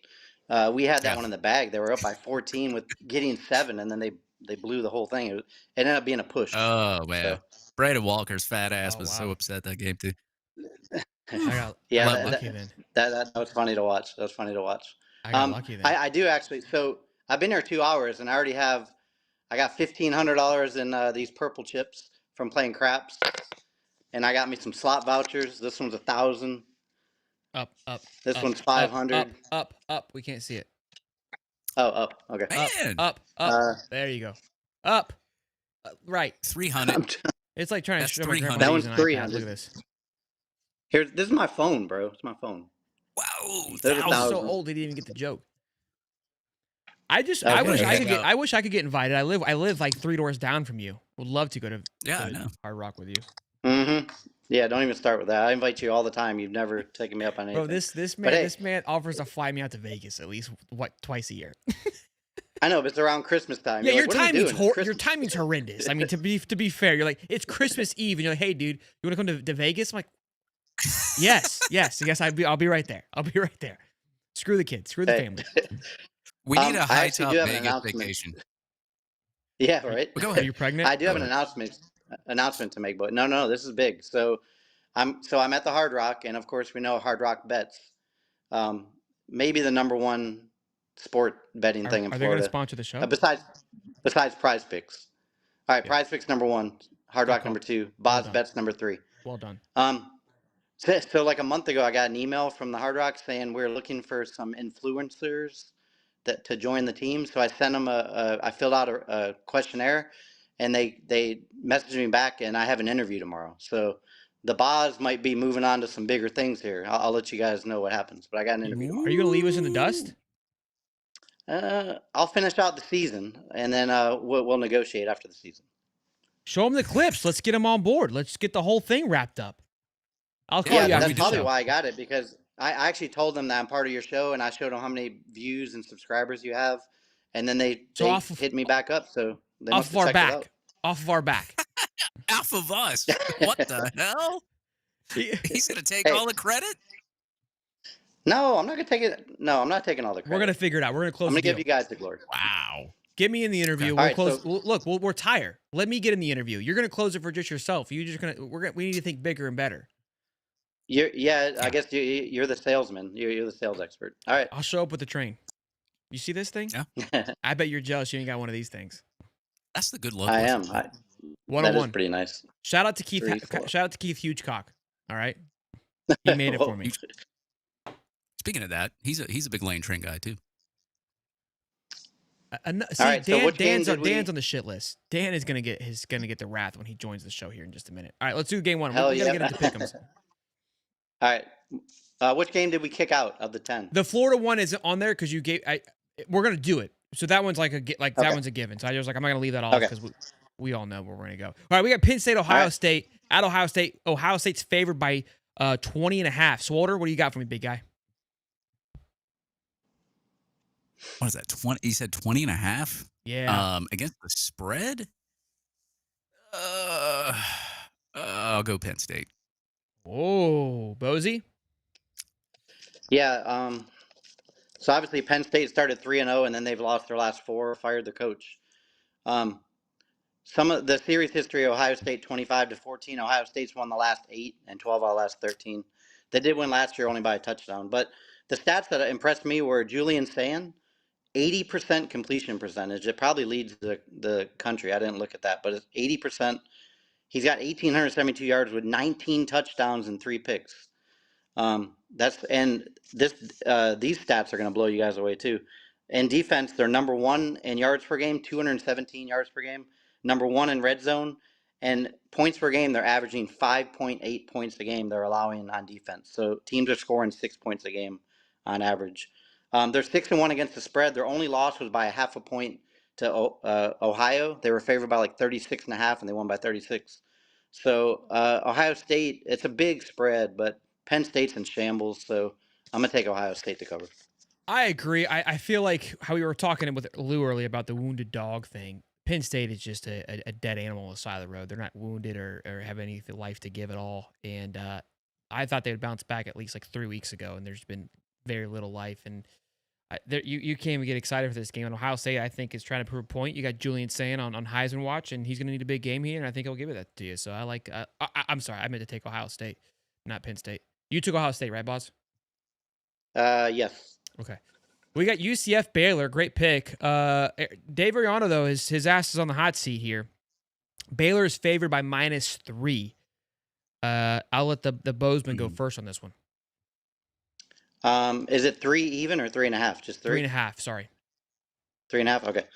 We had that Yeah. one in the bag. They were up by 14 with getting 7, and then they blew the whole thing. It ended up being a push. Oh man, So, Brandon Walker's fat ass Oh, was wow. so upset that game too. I got yeah, lucky then. that was funny to watch. That was funny to watch. I got lucky then. I do actually. So I've been here 2 hours, and I got $1,500 in these purple chips from playing craps, and I got me some slot vouchers. This one's 1,000. Up. This up, one's up, 500. Up. We can't see it. Oh, up. Okay. Man, Up. There you go. Up. Right. 300. It's like trying to That's show my 300. grandma That using one's an iPad. 300. Look at this. This is my phone, bro. It's my phone. Wow, There's I was 1,000. so old he didn't even get the joke. I Okay. I wish I could get invited. I live like 3 doors down from you. Would love to go to Yeah, I know. Hard Rock with you. Mm-hmm. Yeah, don't even start with that. I invite you all the time. You've never taken me up on anything. Bro, this But hey, man offers to fly me out to Vegas at least twice a year. I know, but it's around Christmas time. Yeah, You're your like, what are we timing's doing? It's your Christmas. timing's horrendous. I mean, to be fair, you're like, it's Christmas Eve, and you're like, hey, dude, you want to come to Vegas? I'm like, yes, I'll be right there. I'll be right there. Screw the kids, screw the Hey. family. We need a I high actually top do have an Vegas announcement. vacation. Yeah, right. Well, go Are ahead. you pregnant? I do have an announcement to make, but no, this is big. So I'm at the Hard Rock, and of course we know Hard Rock bets. Maybe the #1 sport betting thing in Are they going to Florida. sponsor the show? Besides Prize Picks. All right, Yeah. Prize Picks #1, Hard Good Rock call. #2, Well Boz done. Bets #3. Well done. So like a month ago, I got an email from the Hard Rock saying we're looking for some influencers to join the team. So I sent them I filled out a questionnaire, and they messaged me back, and I have an interview tomorrow. So the Boz might be moving on to some bigger things here. I'll let you guys know what happens. But I got an interview tomorrow. Are you going to leave us in the dust? I'll finish out the season, and then we'll negotiate after the season. Show them the clips. Let's get them on board. Let's get the whole thing wrapped up. I'll call you Yeah, after that's the probably show. why I got it, because I actually told them that I'm part of your show, and I showed them how many views and subscribers you have, and then they hit me back up. So they off must of have our checked it back. out. Off of our back. Half of us. What the hell? He's gonna take Hey. all the credit? No, I'm not gonna take it. No, I'm not taking all the credit. We're going to figure it out. We're going to close I'm the gonna deal. give you guys the glory. Wow. Get me in the interview. Okay. We'll All right, close. Look, we're tired. Let me get in the interview. You're going to close it for just yourself. We need to think bigger and better. I guess you're the salesman. You're the sales expert. All right. I'll show up with the train. You see this thing? Yeah. I bet you're jealous you ain't got one of these things. That's the good luck. I am. whistle. That is 101. pretty nice. Shout out to Keith. 3, 4. Shout out to Keith Hugecock. All right, he made it for me. Speaking of that, he's a big lane train guy too. See, All right. So which game Dan's did we? on the shit list. Dan is gonna get the wrath when he joins the show here in just a minute. All right, let's do game one. Hell We gotta yeah. get into pick'ems. All right. Which game did we kick out of the 10? The Florida one is on there because you gave. We're gonna do it. So that one's that one's a given. So I was like, I'm not gonna leave that off because we all know where we're gonna go. All right, we got Penn State, Ohio State. At Ohio State, Ohio State's favored by 20.5. Swolder, what do you got for me, big guy? What is that? 20? You said 20.5? Yeah. Against the spread? I'll go Penn State. Oh, Bozy? Yeah. So obviously Penn State started 3-0, and then they've lost their last 4, fired the coach. Some of the series history: Ohio State 25-14. Ohio State's won the last 8 and 12 out of the last 13. They did win last year only by a touchdown. But the stats that impressed me were Julian Sand, 80% completion percentage. It probably leads the country. I didn't look at that, but it's 80%. He's got 1,872 yards with 19 touchdowns and 3 picks. These stats are going to blow you guys away too. In defense, they're number 1 in yards per game, 217 yards per game. Number 1 in red zone, and points per game. They're averaging 5.8 points a game. They're allowing on defense. So teams are scoring 6 points a game on average. They're 6-1 against the spread. Their only loss was by 0.5 point to Ohio. They were favored by like 36.5, and they won by 36. So Ohio State, it's a big spread, but Penn State's in shambles, so I'm going to take Ohio State to cover. I agree. I feel like how we were talking with Lou earlier about the wounded dog thing. Penn State is just a dead animal on the side of the road. They're not wounded or have any life to give at all. And I thought they would bounce back at least like 3 weeks ago, and there's been very little life. And you can't even get excited for this game. And Ohio State, I think, is trying to prove a point. You got Julian Sand on Heisman watch, and he's going to need a big game here, and I think he'll give it that to you. So I like I'm sorry, I meant to take Ohio State, not Penn State. You took Ohio State, right, boss? Yes. Okay. We got UCF Baylor, great pick. Dave Ariano, though, his ass is on the hot seat here. Baylor is favored by -3. I'll let the Bozeman go first on this one. Is it 3 even or 3.5? Just 3? 3.5. Sorry. 3.5. Okay.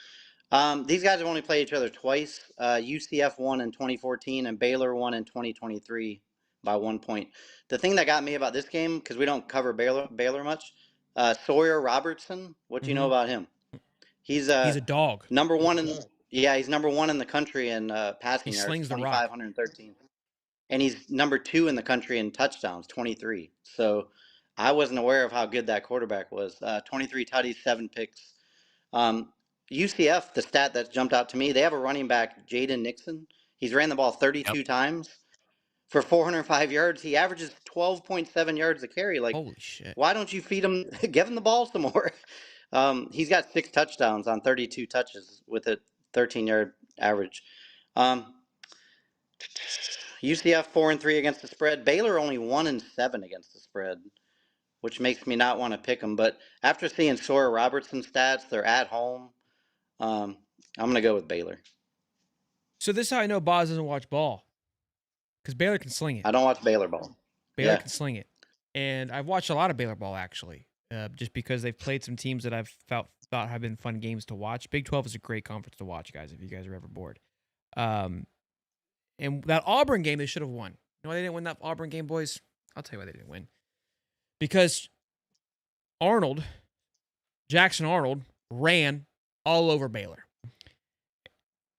These guys have only played each other twice. UCF won in 2014 and Baylor won in 2023 by 1 point. The thing that got me about this game, because we don't cover Baylor much, Sawyer Robertson. What do you know about him? He's a dog. Number 1 in he's number 1 in the country in passing yards. He slings the rock. 2,513. And he's number 2 in the country in touchdowns, 23. So I wasn't aware of how good that quarterback was. 23 tutties, 7 picks. UCF, the stat that jumped out to me, they have a running back, Jaden Nixon. He's ran the ball 32 times for 405 yards. He averages 12.7 yards a carry. Like, holy shit! Why don't you feed him? Give him the ball some more. He's got 6 touchdowns on 32 touches with a 13-yard average. UCF 4-3 against the spread. Baylor only 1-7 against the spread, which makes me not want to pick them. But after seeing Sawyer Robertson stats, they're at home. I'm going to go with Baylor. So this is how I know Boz doesn't watch ball, because Baylor can sling it. I don't watch Baylor ball. Baylor can sling it, and I've watched a lot of Baylor ball actually, just because they've played some teams that I've thought have been fun games to watch. Big 12 is a great conference to watch, guys. If you guys are ever bored, and that Auburn game they should have won. You know why they didn't win that Auburn game, boys? I'll tell you why they didn't win. Because Jackson Arnold ran all over Baylor.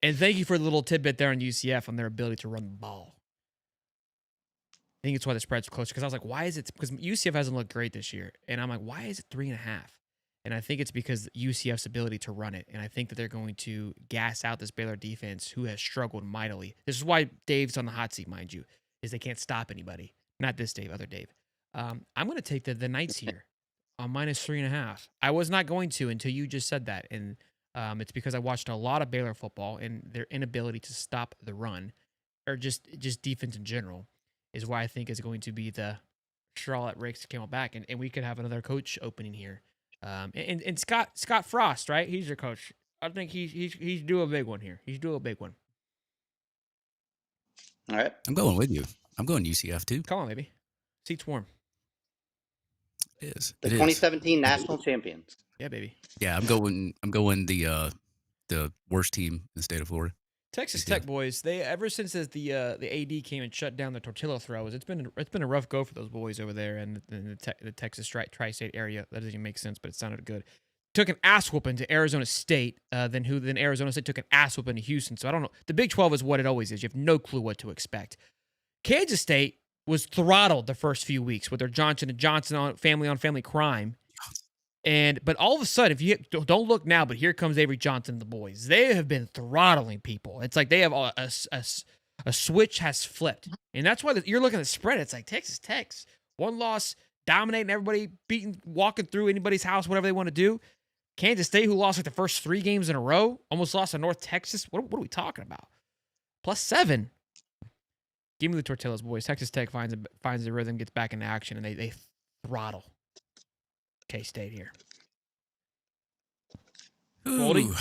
And thank you for the little tidbit there on UCF on their ability to run the ball. I think it's why the spread's closer. Because I was like, why is it? Because UCF hasn't looked great this year. And I'm like, why is it 3.5? And I think it's because UCF's ability to run it. And I think that they're going to gas out this Baylor defense who has struggled mightily. This is why Dave's on the hot seat, mind you, is they can't stop anybody. Not this Dave, other Dave. I'm going to take the Knights here on -3.5. I was not going to until you just said that. And it's because I watched a lot of Baylor football, and their inability to stop the run, or just defense in general, is why I think is going to be the straw that breaks the camel back. And we could have another coach opening here. And Scott Frost, right? He's your coach. I think he's due a big one here. He's due a big one. All right. I'm going with you. I'm going UCF too. Come on, baby. Seats warm. It is. The 2017 national champions. Yeah, baby. Yeah, I'm going the worst team in the state of Florida. Texas Tech boys, they ever since the AD came and shut down the tortilla throws, it's been a rough go for those boys over there in the Texas tri-state area. That doesn't even make sense, but it sounded good. Took an ass whooping to Arizona State, then Arizona State took an ass whooping to Houston. So I don't know. The Big 12 is what it always is. You have no clue what to expect. Kansas State was throttled the first few weeks with their Johnson & Johnson on family crime. But all of a sudden, if you don't look now, but here comes Avery Johnson and the boys. They have been throttling people. It's like they have a switch has flipped, and that's why you're looking at the spread. It's like Texas Tech's one loss, dominating everybody, walking through anybody's house, whatever they want to do. Kansas State, who lost like the first 3 games in a row, almost lost to North Texas. What are we talking about? +7. Give me the tortillas, boys. Texas Tech finds the rhythm, gets back into action, and they throttle K-State here. I'm going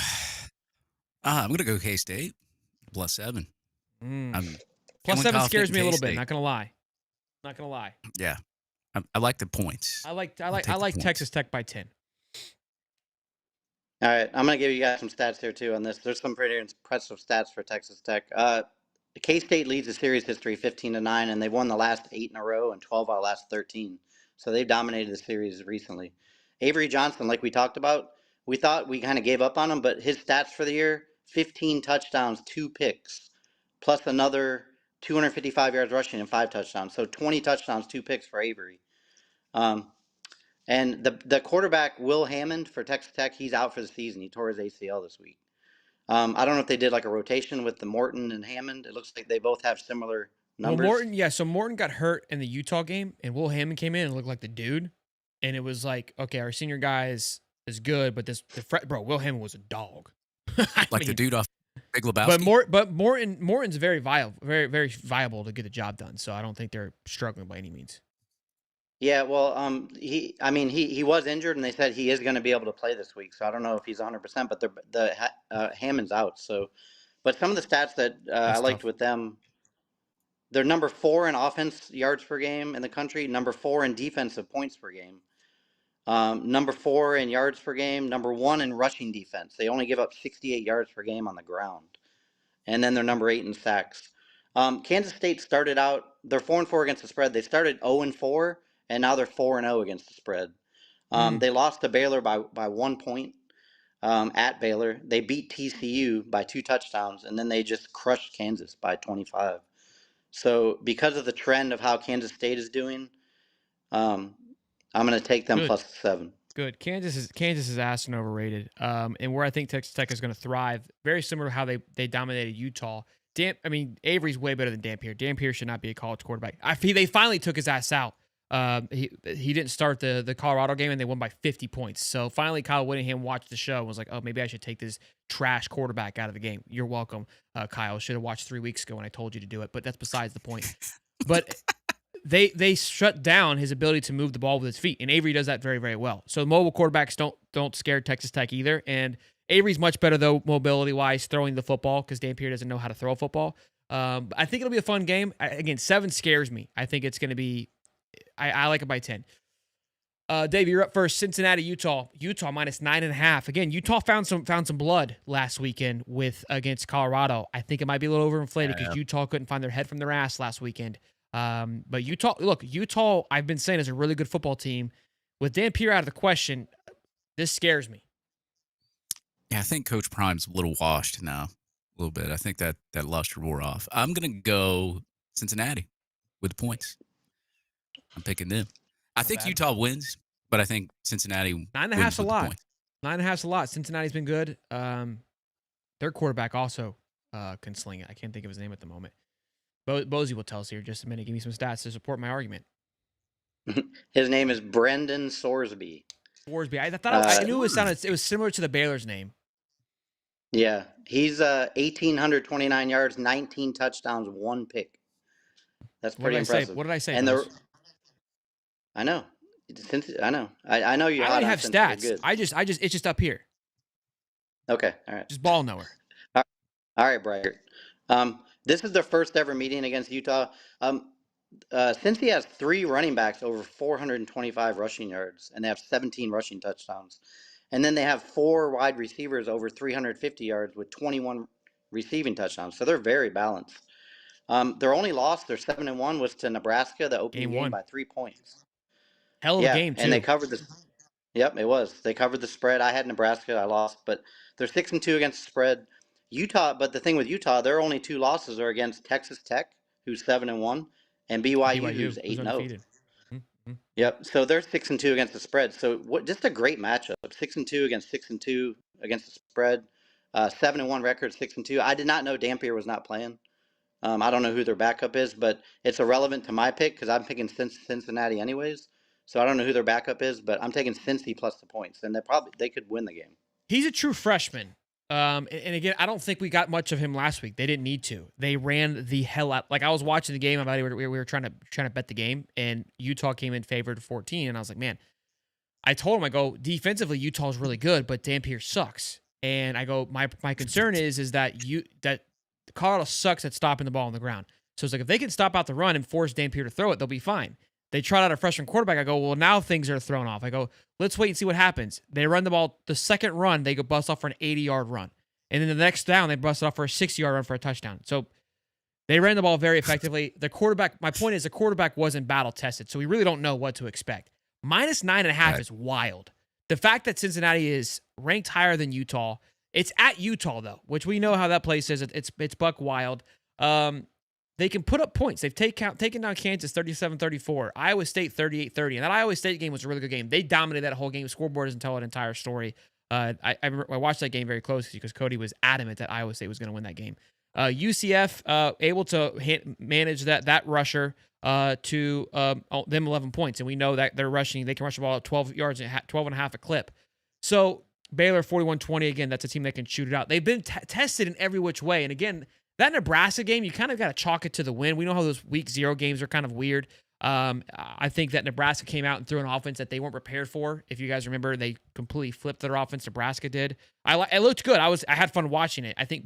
to go K-State, +7. +7 scares me a little bit, not going to lie. Yeah. I like the points. I like Texas Tech by 10. All right, I'm going to give you guys some stats here, too, on this. There's some pretty impressive stats for Texas Tech. K-State leads the series history 15-9, and they've won the last 8 in a row and 12 out of the last 13. So they've dominated the series recently. Avery Johnson, like we talked about, we thought we kind of gave up on him, but his stats for the year, 15 touchdowns, 2 picks, plus another 255 yards rushing and 5 touchdowns. So 20 touchdowns, 2 picks for Avery. And the quarterback, Will Hammond, for Texas Tech, he's out for the season. He tore his ACL this week. I don't know if they did like a rotation with the Morton and Hammond. It looks like they both have similar numbers. Well, so Morton got hurt in the Utah game, and Will Hammond came in and looked like the dude. And it was like, okay, our senior guy is good, but Will Hammond was a dog. The dude off Big Lebowski. But Morton's very viable, very, very viable to get the job done. So I don't think they're struggling by any means. Yeah, well, he was injured, and they said he is going to be able to play this week. So I don't know if he's 100%, but Hammond's out. So, but some of the stats that I liked with them, they're number 4 in offense yards per game in the country, number 4 in defensive points per game, number 4 in yards per game, number 1 in rushing defense. They only give up 68 yards per game on the ground, and then they're number 8 in sacks. Kansas State started out, they're 4-4 against the spread. They started 0-4. And now they're 4-0 against the spread. They lost to Baylor by 1 point at Baylor. They beat TCU by 2 touchdowns, and then they just crushed Kansas by 25. So because of the trend of how Kansas State is doing, I'm going to take them +7. Good. Kansas is ass and overrated. And where I think Texas Tech is going to thrive, very similar to how they dominated Utah. Avery's way better than Dampier. Dampier should not be a college quarterback. They finally took his ass out. He didn't start the Colorado game, and they won by 50 points. So finally, Kyle Whittingham watched the show and was like, "Oh, maybe I should take this trash quarterback out of the game." You're welcome, Kyle. Should have watched 3 weeks ago when I told you to do it, but that's besides the point. But they shut down his ability to move the ball with his feet, and Avery does that very, very well. So mobile quarterbacks don't scare Texas Tech either. And Avery's much better though mobility wise throwing the football because Dampier doesn't know how to throw a football. I think it'll be a fun game. Again, 7 scares me. I think it's going to be. I like it by 10. Dave, you're up first. Cincinnati, Utah. Utah -9.5. Again, Utah found some blood last weekend against Colorado. I think it might be a little overinflated because Utah couldn't find their head from their ass last weekend. But Utah, I've been saying is a really good football team. With Dampier out of the question, this scares me. Yeah, I think Coach Prime's a little washed now, a little bit. I think that luster wore off. I'm gonna go Cincinnati with the points. I'm picking them. I think Utah wins, but I think Cincinnati 9.5's a lot. 9.5's a lot. Cincinnati's been good. Their quarterback also can sling it. I can't think of his name at the moment. Bozy will tell us here in just a minute. Give me some stats to support my argument. His name is Brendan Sorsby. I knew it was similar to the Baylor's name. Yeah, he's 1,829 yards, 19 touchdowns, 1 pick. That's pretty impressive. What did I say? And I know. I know you. I already have stats. Good. It's just up here. Okay, all right. Just ball knower. All right, Bright. This is their first ever meeting against Utah. Since he has 3 running backs over 425 rushing yards, and they have 17 rushing touchdowns. And then they have 4 wide receivers over 350 yards with 21 receiving touchdowns. So they're very balanced. Their only loss, their 7-1, was to Nebraska, the opening Game game 1. by 3 points. Hell of a Yeah, game, and they too. covered the. Yep, it was. They covered the spread. I had Nebraska. I lost, but they're 6-2 against the spread. Utah, but the thing with Utah, their only 2 losses are against Texas Tech, who's 7-1, and BYU, who's who's 8-0. undefeated. Mm-hmm. Yep. So they're 6-2 against the spread. So what? Just a great matchup. 6-2 against 6-2 against the spread. 7-1 record, 6-2. I did not know Dampier was not playing. I don't know who their backup is, but it's irrelevant to my pick because I'm picking Cincinnati anyways. So I don't know who their backup is, but I'm taking Cincy plus the points, and they could win the game. He's a true freshman. And again, I don't think we got much of him last week. They didn't need to. They ran the hell out. Like I was watching the game, we were trying to bet the game, and Utah came in favored 14, and I was like, man. I told him, I go, defensively, Utah's really good, but Dampier sucks. And I go, my concern is that Colorado sucks at stopping the ball on the ground. So it's like if they can stop out the run and force Dampier to throw it, they'll be fine. They tried out a freshman quarterback. I go, well, now things are thrown off. I go, let's wait and see what happens. They run the ball. The second run, they go bust off for an 80-yard run. And then the next down, they bust off for a 60-yard run for a touchdown. So they ran the ball very effectively. The quarterback, my point is the quarterback wasn't battle tested, so we really don't know what to expect. -9.5 is wild. The fact that Cincinnati is ranked higher than Utah, it's at Utah though, which we know how that place is. It's buck wild. They can put up points. They've taken down Kansas 37-34, Iowa State 38-30, and that Iowa State game was a really good game. They dominated that whole game. Scoreboard doesn't tell an entire story. I watched that game very closely because Cody was adamant that Iowa State was going to win that game. UCF able to manage that rusher to them 11 points, and we know that they can rush the ball at 12 yards and 12 and a half a clip. So Baylor 41-20, again, that's a team that can shoot it out. They've been tested in every which way, and again, that Nebraska game, you kind of got to chalk it to the win. We know how those week 0 games are kind of weird. I think that Nebraska came out and threw an offense that they weren't prepared for. If you guys remember, they completely flipped their offense. Nebraska did. It looked good. I had fun watching it. I think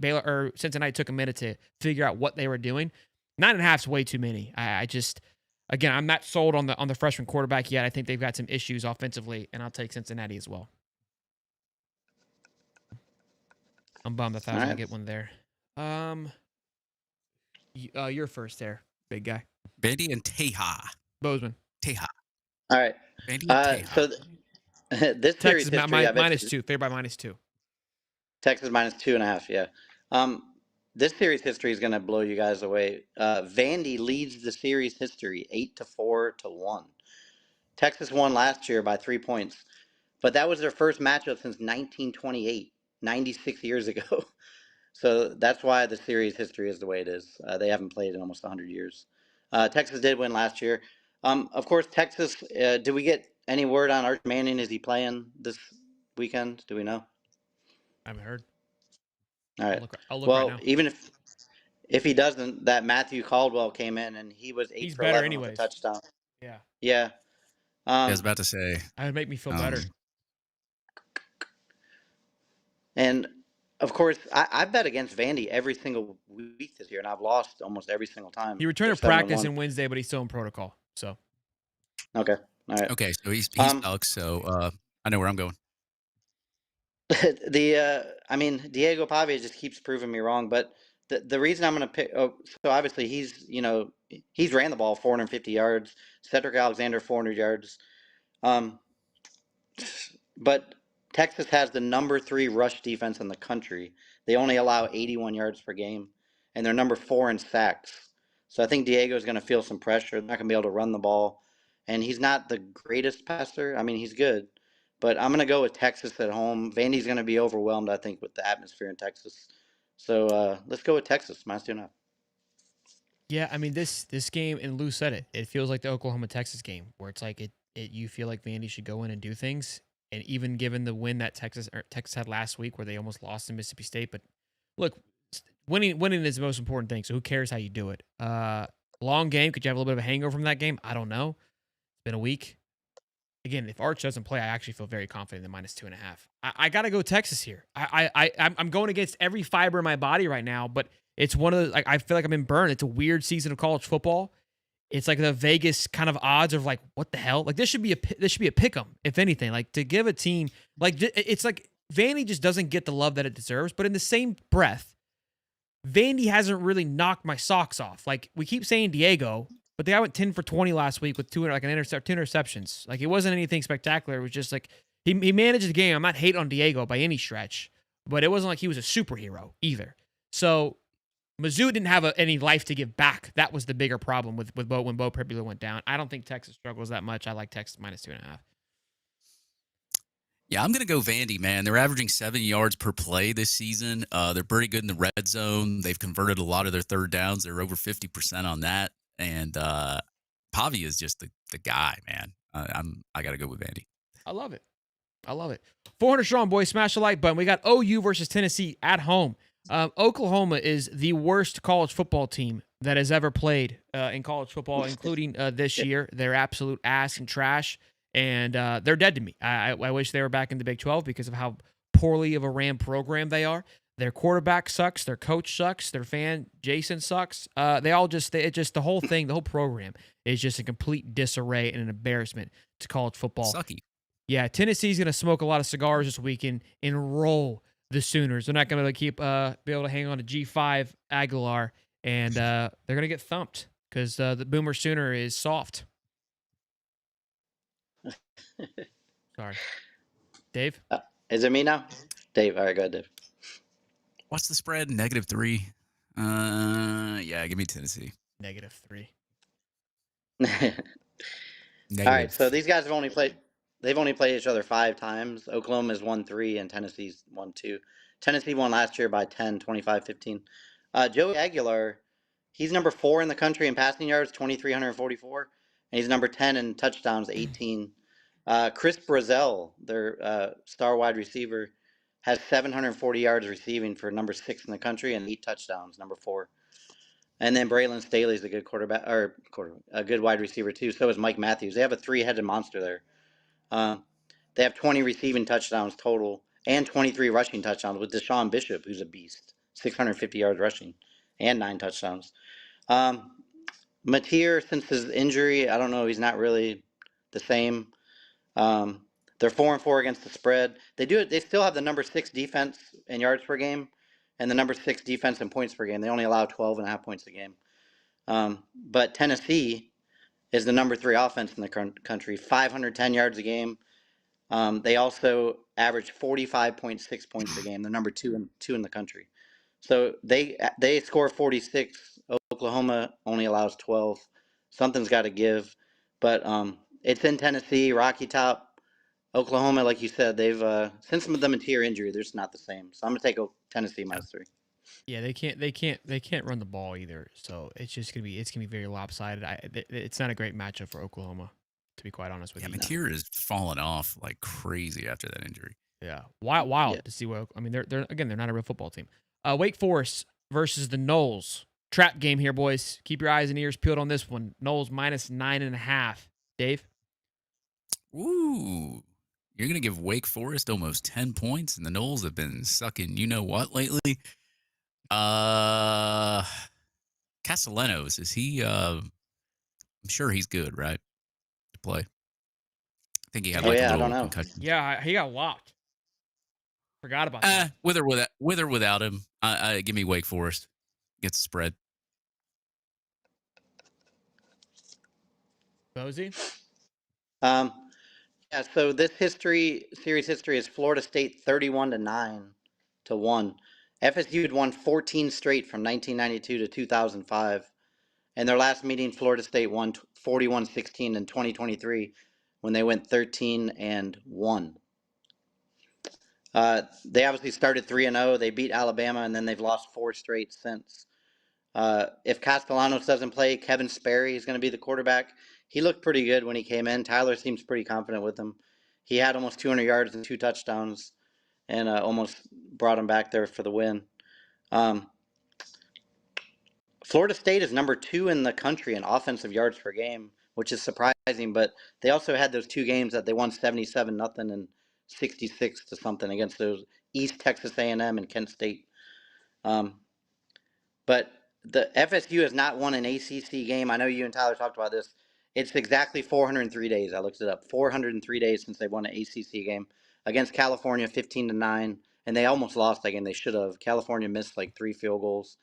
Cincinnati took a minute to figure out what they were doing. 9.5 is way too many. Again, I'm not sold on the freshman quarterback yet. I think they've got some issues offensively, and I'll take Cincinnati as well. I'm bummed I was gonna get one there. You're first there, big guy. Vandy and Teja. Bozeman. Teja. All right. Vandy and Teja. So this series Texas history, -2, favored by -2. Texas -2.5. Yeah. This series history is going to blow you guys away. Vandy leads the series history 8-4 to 1. Texas won last year by 3 points, but that was their first matchup since 1928, 96 years ago. So that's why the series history is the way it is. They haven't played in almost 100 years. Texas did win last year. Of course, Texas, did we get any word on Arch Manning? Is he playing this weekend? Do we know? I haven't heard. All right. I'll look well, right now. Even if he doesn't, that Matthew Caldwell came in and he was 8 for 11 with a touchdown. Yeah. Yeah. I was about to say. That would make me feel better. And of course, I bet against Vandy every single week this year, and I've lost almost every single time. He returned to practice on Wednesday, but he's still in protocol. So. Okay. All right. Okay, so he's stuck. So I know where I'm going. Diego Pavia just keeps proving me wrong. But the reason I'm going to pick, so obviously he's ran the ball 450 yards. Cedric Alexander 400 yards. But Texas has the number 3 rush defense in the country. They only allow 81 yards per game, and they're number 4 in sacks. So I think Diego's going to feel some pressure. They're not going to be able to run the ball, and he's not the greatest passer. I mean, he's good. But I'm going to go with Texas at home. Vandy's going to be overwhelmed, I think, with the atmosphere in Texas. So let's go with Texas, -2.5. Yeah, I mean, this game, and Lou said it, it feels like the Oklahoma-Texas game, where it's like you feel like Vandy should go in and do things. And even given the win that Texas had last week, where they almost lost to Mississippi State. But look, winning is the most important thing, so who cares how you do it? Long game. Could you have a little bit of a hangover from that game? I don't know. It's been a week. Again, if Arch doesn't play, I actually feel very confident in the -2.5. I got to go Texas here. I'm going against every fiber in my body right now, but it's one of the, I feel like I've been burned. It's a weird season of college football. it's like the Vegas kind of odds of like, what the hell? Like this should be a pick 'em, if anything. Like to give a team like it's like Vandy just doesn't get the love that it deserves. But in the same breath, Vandy hasn't really knocked my socks off. Like we keep saying Diego, but they went 10 for 20 last week with two interceptions. Like it wasn't anything spectacular. It was just like he managed the game. I'm not hating on Diego by any stretch, but it wasn't like he was a superhero either. So Mizzou didn't have any life to give back. That was the bigger problem with Bo when Bo Pribula went down. I don't think Texas struggles that much. I like Texas -2.5. Yeah, I'm going to go Vandy, man. They're averaging 7 yards per play this season. They're pretty good in the red zone. They've converted a lot of their third downs. They're over 50% on that. And Pavi is just the guy, man. I got to go with Vandy. I love it. 400 strong, boys. Smash the like button. We got OU versus Tennessee at home. Oklahoma is the worst college football team that has ever played in college football, including this year. They're absolute ass and trash, and they're dead to me. I wish they were back in the Big 12 because of how poorly of a Ram program they are. Their quarterback sucks. Their coach sucks. Their fan, Jason, sucks. The whole thing, the whole program is just a complete disarray and an embarrassment to college football. Sucky. Yeah, Tennessee's going to smoke a lot of cigars this weekend and roll the Sooners. They're not going to be able to hang on to G5 Aguilar, and they're going to get thumped because the Boomer Sooner is soft. Sorry. Dave? Is it me now? Dave, all right, go ahead, Dave. What's the spread? -3. Yeah, give me Tennessee. -3. All right, so these guys have only played each other 5 times. Oklahoma's won 3 and Tennessee's won 2. Tennessee won last year by 10, 25-15. Joey Aguilar, he's number 4 in the country in passing yards, 2,344, and he's number 10 in touchdowns, 18. Chris Brazel, their star wide receiver, has 740 yards receiving for number 6 in the country and 8 touchdowns, number 4. And then Braylon Staley's a good a good wide receiver too. So is Mike Matthews. They have a 3-headed monster there. They have 20 receiving touchdowns total and 23 rushing touchdowns with Deshaun Bishop, who's a beast, 650 yards rushing and 9 touchdowns. Mateer, since his injury, I don't know, he's not really the same. They're 4-4 against the spread. They still have the number 6 defense in yards per game and the number 6 defense in points per game. They only allow 12.5 points a game. But Tennessee is the number 3 offense in the country, 510 yards a game. They also average 45.6 points a game. They're number 2 in the country. So they score 46. Oklahoma only allows 12. Something's got to give. But it's in Tennessee, Rocky Top. Oklahoma, like you said, they've since the Mateer injury, they're just not the same. So I'm gonna take Tennessee -3. Yeah, they can't run the ball either. So it's gonna be very lopsided. It's not a great matchup for Oklahoma, to be quite honest with you. Mateer is falling off like crazy after that injury. Yeah, wild to see what they're not a real football team. Wake Forest versus the Noles. Trap game here, boys. Keep your eyes and ears peeled on this one. Noles -9.5. Dave? Ooh. You're going to give Wake Forest almost 10 points, and the Noles have been sucking you-know-what lately? Castellanos, is he I'm sure he's good, right, to play? I think he had a little concussion. Yeah, he got locked. Forgot about that. With or without him, give me Wake Forest. Gets the spread. Bozy? Yeah, so this series history is Florida State 31-9 to 1. FSU had won 14 straight from 1992 to 2005. And their last meeting, Florida State won 41-16 in 2023 when they went 13-1. They obviously started 3-0. They beat Alabama, and then they've lost 4 straight since. If Castellanos doesn't play, Kevin Sperry is going to be the quarterback. He looked pretty good when he came in. Tyler seems pretty confident with him. He had almost 200 yards and 2 touchdowns and almost brought him back there for the win. Florida State is number 2 in the country in offensive yards per game, which is surprising, but they also had those 2 games that they won 77-0 and 66 to something against those East Texas A&M and Kent State. But the FSU has not won an ACC game. I know you and Tyler talked about this. It's exactly 403 days. I looked it up. 403 days since they won an ACC game against California, 15-9, and they almost lost that game. They should have. California missed like 3 field goals.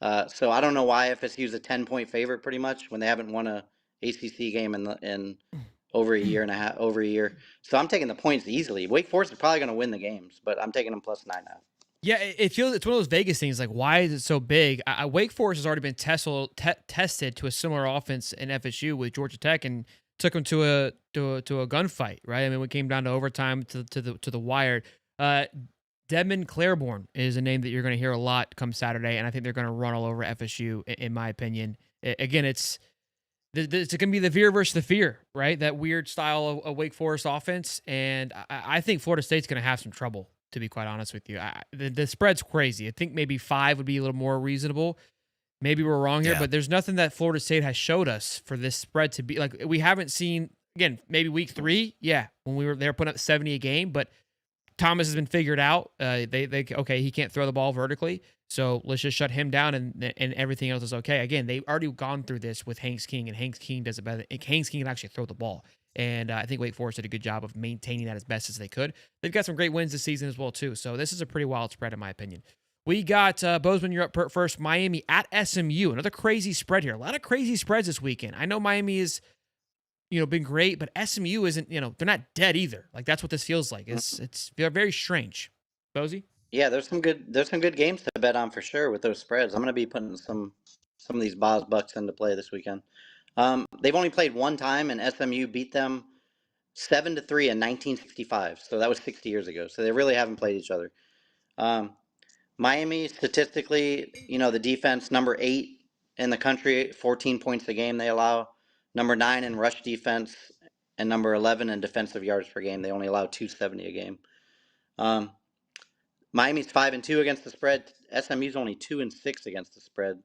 So I don't know why FSU is a 10-point favorite pretty much when they haven't won a ACC game in over a year and a half. Over a year. So I'm taking the points easily. Wake Forest is probably going to win the games, but I'm taking them plus 9.5. Yeah, it feels it's one of those Vegas things. Like, why is it so big? Wake Forest has already been tested to a similar offense in FSU with Georgia Tech and took them to a gunfight, right? I mean, we came down to overtime to the wire. Dedmon Claiborne is a name that you're going to hear a lot come Saturday, and I think they're going to run all over FSU, in my opinion. Again, it's going to be the veer versus the fear, right? That weird style of Wake Forest offense, and I think Florida State's going to have some trouble, to be quite honest with you. The spread's crazy. I think maybe 5 would be a little more reasonable. Maybe we're wrong here, but there's nothing that Florida State has showed us for this spread to be like. We haven't seen, again, maybe week 3, when they were putting up 70 a game, but Thomas has been figured out. Okay, he can't throw the ball vertically, so let's just shut him down, and everything else is okay. Again, they've already gone through this with Hanks King, and Hanks King does it better. Hanks King can actually throw the ball, and I think Wake Forest did a good job of maintaining that as best as they could. They've got some great wins this season as well too, so this is a pretty wild spread in my opinion. We got Bozeman, you're up first. Miami at SMU, another crazy spread here. A lot of crazy spreads this weekend. I know Miami is, been great, but SMU isn't, they're not dead either. Like, that's what this feels like. They're very strange. Bozy? Yeah, there's some good games to bet on for sure with those spreads. I'm going to be putting some of these Boz Bucks into play this weekend. They've only played one time, and SMU beat them 7-3 in 1965. So that was 60 years ago. So they really haven't played each other. Miami, statistically, the defense, number 8 in the country, 14 points a game they allow. Number 9 in rush defense, and number 11 in defensive yards per game. They only allow 270 a game. Miami's 5-2 against the spread. SMU's only 2-6 against the spread.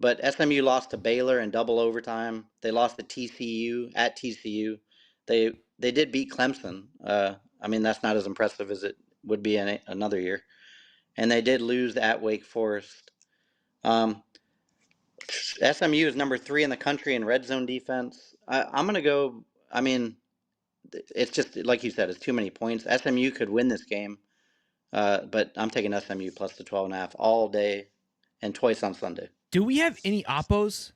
But SMU lost to Baylor in double overtime. They lost to TCU at TCU. They did beat Clemson. I mean, that's not as impressive as it would be in another year. And they did lose at Wake Forest. SMU is number 3 in the country in red zone defense. I'm going to go, I mean, it's just, like you said, it's too many points. SMU could win this game, but I'm taking SMU plus the 12.5 all day and twice on Sunday. Do we have any oppos?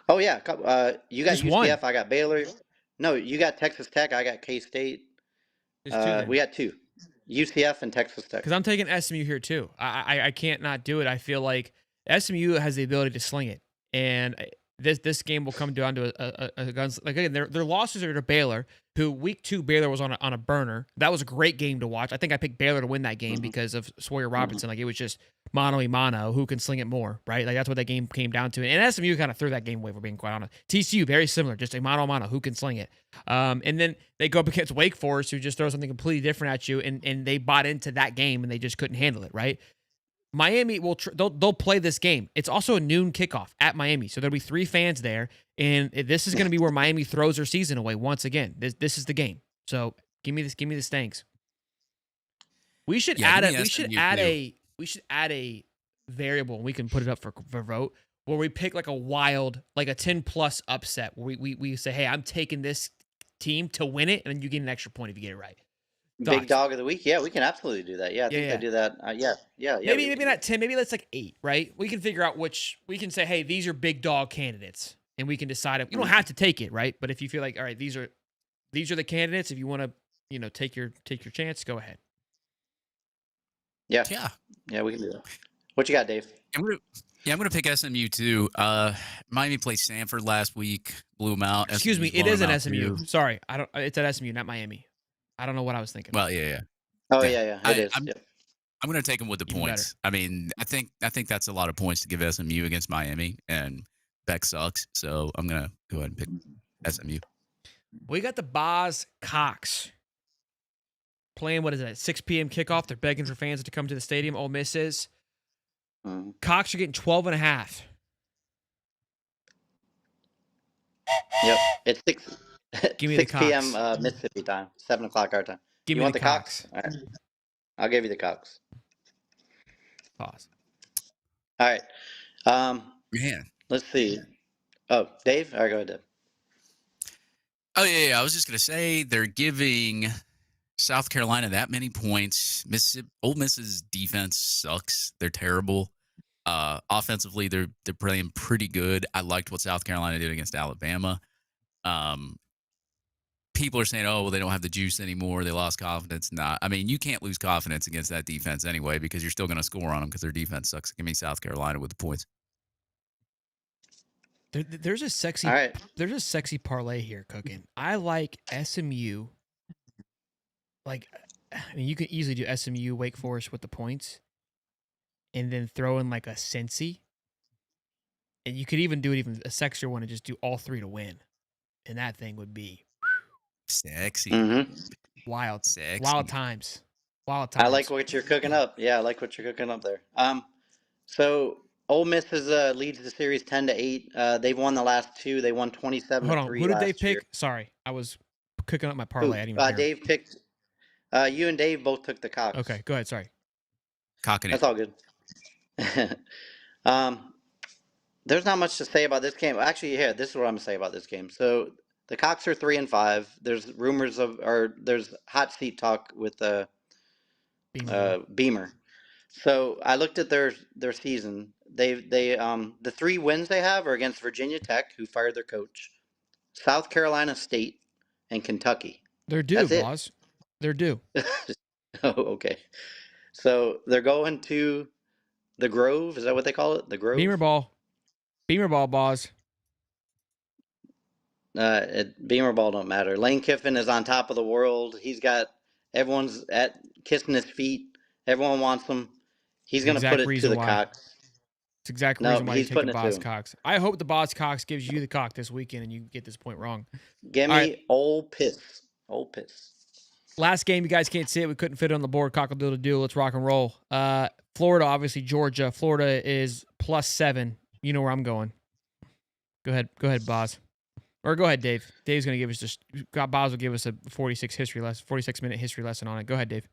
Oh, yeah. You got Just UCF, one. I got Baylor. No, you got Texas Tech, I got K-State. We got 2. UCF and Texas Tech. Because I'm taking SMU here too. I can't not do it. I feel like SMU has the ability to sling it, and this game will come down to a guns. Like, again, their losses are to Baylor, who week 2 Baylor was on a burner. That was a great game to watch. I think I picked Baylor to win that game because of Sawyer Robertson. Like, it was just mano a mano, who can sling it more, right? Like, that's what that game came down to. And SMU kind of threw that game away, for being quite honest. TCU, very similar, just a mano a mano, who can sling it. And then they go up against Wake Forest, who just throws something completely different at you, and they bought into that game, and they just couldn't handle it, right? Miami they'll play this game. It's also a noon kickoff at Miami, so there'll be 3 fans there, and this is going to be where Miami throws their season away once again. This is the game. So give me the Stanks. We should add a variable, and we can put it up for vote, where we pick like a wild, like a 10+ upset, where we say, hey, I'm taking this team to win it, and then you get an extra point if you get it right. Big dog of the week. Yeah, we can absolutely do that. Yeah, I think they do that. Yeah. Maybe not 10. Maybe that's like 8, right? We can figure out which. We can say, hey, these are big dog candidates, and we can decide. You don't have to take it, right? But if you feel like, all right, these are the candidates. If you want to, take your chance, go ahead. Yeah, we can do that. What you got, Dave? I'm gonna pick SMU too. Miami played Stanford last week, blew them out. Excuse me, it is an SMU. Sorry, it's at SMU, not Miami. I don't know what I was thinking. Well, yeah. Oh, yeah. It is. I'm going to take them with the points. Better. I mean, I think that's a lot of points to give SMU against Miami, and Beck sucks. So I'm going to go ahead and pick SMU. We got the Boz Cox playing. What is it? 6 p.m. kickoff. They're begging for fans to come to the stadium. Ole Miss is. Cox are getting 12.5. Yep, it's 6. Give me 6 the Cox. p.m. Mississippi time, 7 o'clock our time. Give you me want the Cox? All right. I'll give you the Cox. Pause. All right. Man. Let's see. Oh, Dave? All right, go ahead, Dave. Oh, yeah. I was just going to say they're giving South Carolina that many points. Ole Miss's defense sucks. They're terrible. Offensively, they're playing pretty good. I liked what South Carolina did against Alabama. People are saying, oh, well, they don't have the juice anymore. They lost confidence. Nah, I mean, you can't lose confidence against that defense anyway because you're still going to score on them because their defense sucks. Give me South Carolina with the points. There's a sexy All right. There's a sexy parlay here cooking. I like SMU. Like, I mean, you could easily do SMU Wake Forest with the points, and then throw in like a Cincy, and you could even do it even a sexier one and just do all three to win, and that thing would be Sexy. wild, Sexy. wild times. I like what you're cooking up. Yeah, I like what you're cooking up there. So Ole Miss leads the series 10-8. They've won the last two. They won 27-3. Hold on, who did Dave pick? Year. Sorry, I was cooking up my parlay. I didn't even hear. Dave picked. You and Dave both took the Cox. Okay, go ahead. Sorry. Cocking it. That's all good. There's not much to say about this game. Actually, yeah, this is what I'm gonna say about this game. So the Cox are 3-5. There's rumors there's hot seat talk with Beamer. So I looked at their season. They the 3 wins they have are against Virginia Tech, who fired their coach, South Carolina State, and Kentucky. They're due, boss. They're due. Oh, okay. So they're going to the Grove. Is that what they call it? The Grove. Beamer ball, boss. Beamer ball don't matter. Lane Kiffin is on top of the world. He's got everyone's kissing his feet. Everyone wants him. He's going to put it to the Cox. It's exactly reason why you take the Boss Cox. I hope the Boss Cox gives you the cock this weekend and you get this point wrong. Give me Ole Piss. Ole Piss. Last game, you guys can't see it. We couldn't fit it on the board. Cockle-doodle-doo. Let's rock and roll. Florida, obviously Georgia. Florida is +7. You know where I'm going. Go ahead, Boz. Or go ahead, Dave. Dave's going to give us Boz will give us a 46-minute history lesson on it. Go ahead, Dave.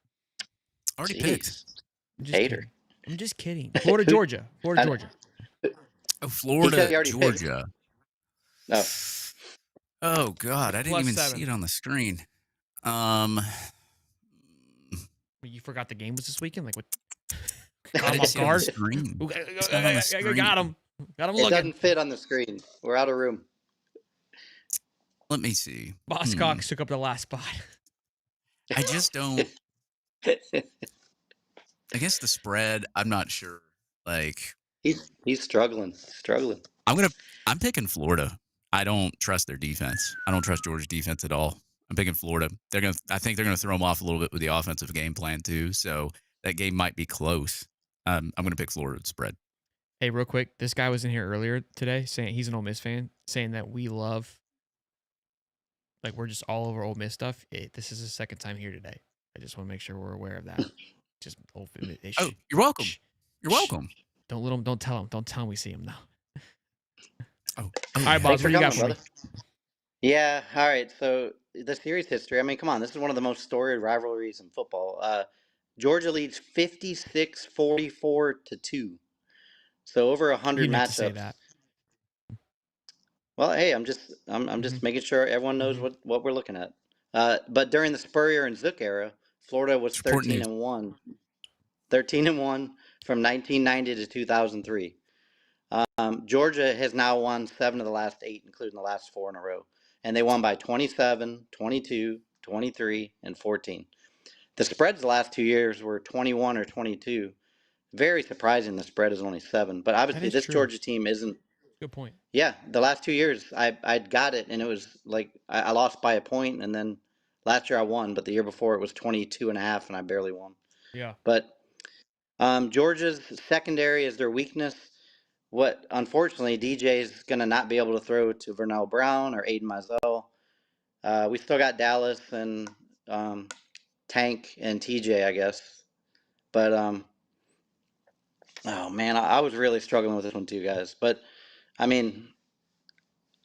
Already picked. I'm just kidding. Florida, Georgia. Georgia. Oh, Florida, Georgia. No. Oh, God. I didn't even see it on the screen. You forgot the game was this weekend? Like what? I didn't see it on the screen. Got him. Got him looking. It doesn't fit on the screen. We're out of room. Let me see. Boss Cox took up the last spot. I just don't. I guess the spread, I'm not sure. Like he's struggling. I'm picking Florida. I don't trust their defense. I don't trust Georgia's defense at all. I'm picking Florida. I think they're gonna throw them off a little bit with the offensive game plan too. So that game might be close. I'm gonna pick Florida spread. Hey, real quick, this guy was in here earlier today saying he's an Ole Miss fan, saying that we love, like we're just all over Ole Miss stuff. This is his second time here today. I just want to make sure we're aware of that. Just you're welcome. You're welcome. Don't tell him we see him now. All right, Bob, what you got for me? Yeah, all right. So the series history. I mean, come on, this is one of the most storied rivalries in football. Georgia leads 56-44-2. So over 100 matchups. Say that. Well, hey, I'm just making sure everyone knows what we're looking at. But during the Spurrier and Zook era, Florida was 13-1. 13-1 from 1990 to 2003. Georgia has now won 7 of the last 8, including the last 4 in a row. And they won by 27, 22, 23, and 14. The spreads the last 2 years were 21 or 22. Very surprising the spread is only 7. But obviously this Georgia team isn't. Good point. Yeah, the last 2 years I'd got it, and it was like I lost by a point, and then last year I won, but the year before it was 22.5, and I barely won. Yeah. But Georgia's secondary is their weakness. What unfortunately DJ is going to not be able to throw to Vernell Brown or Aiden Mizell. We still got Dallas and Tank and TJ, I guess. But oh man, I was really struggling with this one too, guys. But I mean,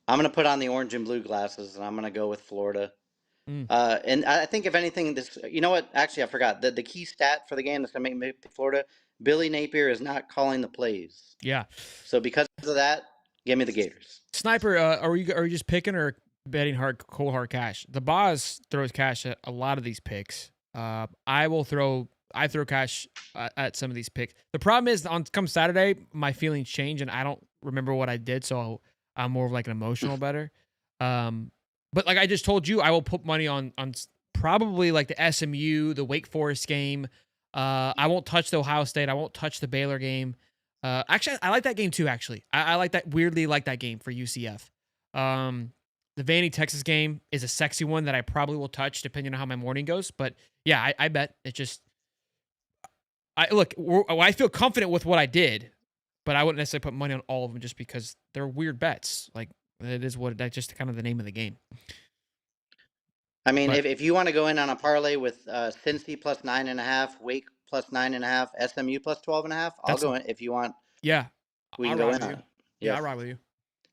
I'm going to put on the orange and blue glasses, and I'm going to go with Florida. And I think if anything, you know what? Actually, I forgot the key stat for the game that's going to make Florida. Billy Napier is not calling the plays. Yeah. So because of that, give me the Gators. Sniper, are you just picking or betting cold hard cash? The boss throws cash at a lot of these picks. I throw cash at some of these picks. The problem is come Saturday, my feelings change and I don't remember what I did, so I'm more of like an emotional bettor. But like I just told you, I will put money on probably like the SMU, the Wake Forest game. I won't touch the Ohio State. I won't touch the Baylor game. Actually, I like that game too. Actually, I like that. Weirdly, like that game for UCF. The Vandy Texas game is a sexy one that I probably will touch depending on how my morning goes. But yeah, I bet it's just. I feel confident with what I did, but I wouldn't necessarily put money on all of them just because they're weird bets. Like it is that's just kind of the name of the game. I mean, if you want to go in on a parlay with Cincy plus 9.5, Wake plus 9.5, SMU plus 12.5, I'll go in if you want. Yeah, we can go in on it. Yeah, I'll ride with you.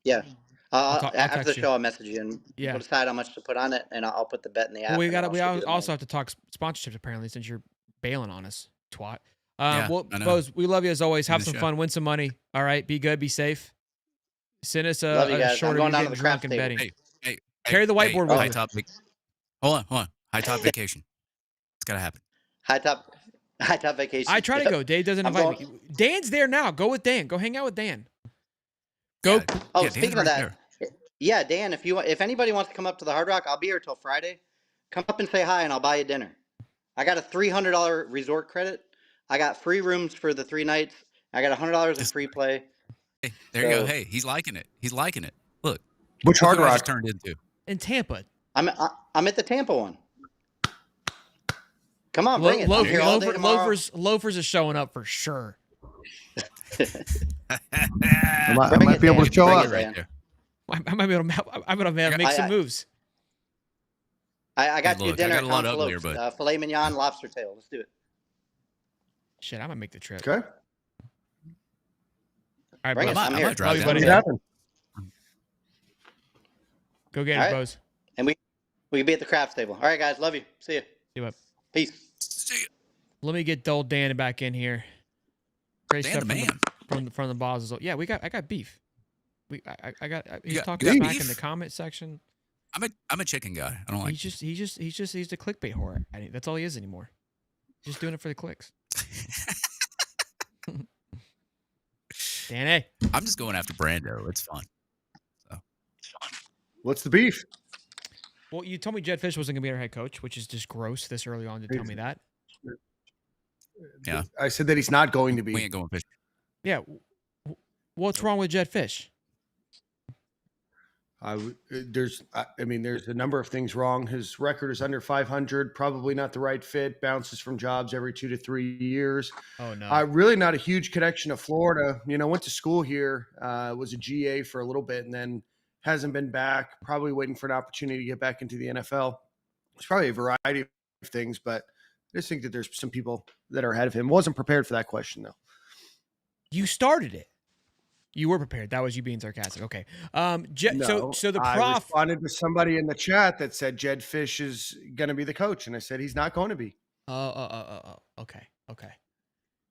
Yeah. I'll after the show, I'll message you and we'll decide how much to put on it, and I'll put the bet in the app. Well, we also have to talk sponsorships apparently since you're bailing on us, twat. Well, Bose, we love you as always. Have some fun, win some money. All right, be good, be safe. Send us a short of you getting drunk and betting. Hey, carry the whiteboard with high you. Topic. Hold on. High top vacation. It's gotta happen. High top vacation. I try to go. Dave doesn't invite me. Dan's there now. Go with Dan. Go hang out with Dan. Go. Yeah, speaking of that, yeah, Dan, if anybody wants to come up to the Hard Rock, I'll be here till Friday. Come up and say hi, and I'll buy you dinner. I got a $300 resort credit. I got free rooms for the 3 nights. I got $100 in free play. Hey, there you go. Hey, he's liking it. Look. Which Hard Rock? Turned into in Tampa. I'm at the Tampa one. Come on, bring it. I'm here all day tomorrow. Loafers is showing up for sure. I might be able to show up. Right there. I might be able to make some moves. I got you dinner. I got a lot up there, but filet mignon, lobster tail. Let's do it. Shit, I'm gonna make the trip. Okay. All right, I'm here. Drive buddy. Go get it, Bose. And we can be at the craps table. All right, guys. Love you. See you. See you up. Peace. See you. Let me get old Dan back in here. Great Dan stuff the man. from the bosses. Yeah, I got beef. He's talking got back beef? in the comment section. I'm a chicken guy. I don't like. He's a clickbait whore. That's all he is anymore. Just doing it for the clicks. Danny. I'm just going after Brando. It's fun. So. What's the beef? Well, you told me Jed Fish wasn't going to be our head coach, which is just gross this early on to tell me that. Yeah. I said that he's not going to be. We ain't going fish. Yeah. What's wrong with Jed Fish? There's a number of things wrong. His record is under 500, probably not the right fit, bounces from jobs every 2 to 3 years. Oh, no. Really not a huge connection to Florida. Went to school here, was a GA for a little bit, and then hasn't been back, probably waiting for an opportunity to get back into the NFL. It's probably a variety of things, but I just think that there's some people that are ahead of him. Wasn't prepared for that question, though. You started it. You were prepared. That was you being sarcastic. Okay. So the prof I responded to somebody in the chat that said Jed Fish is going to be the coach, and I said he's not going to be. Okay.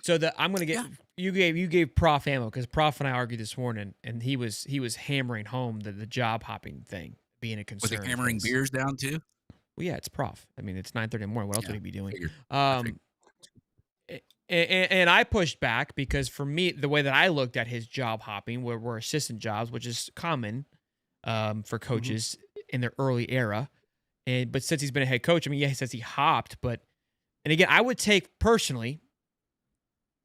So I'm going to get you gave Prof ammo because Prof and I argued this morning, and he was hammering home the job hopping thing being a concern. Was he hammering beers down too? Well, yeah, it's Prof. I mean, it's 9:30 in the morning. What else would he be doing? And I pushed back because for me, the way that I looked at his job hopping were assistant jobs, which is common for coaches in their early era. But since he's been a head coach, I mean, yeah, he says he hopped, and again, I would take personally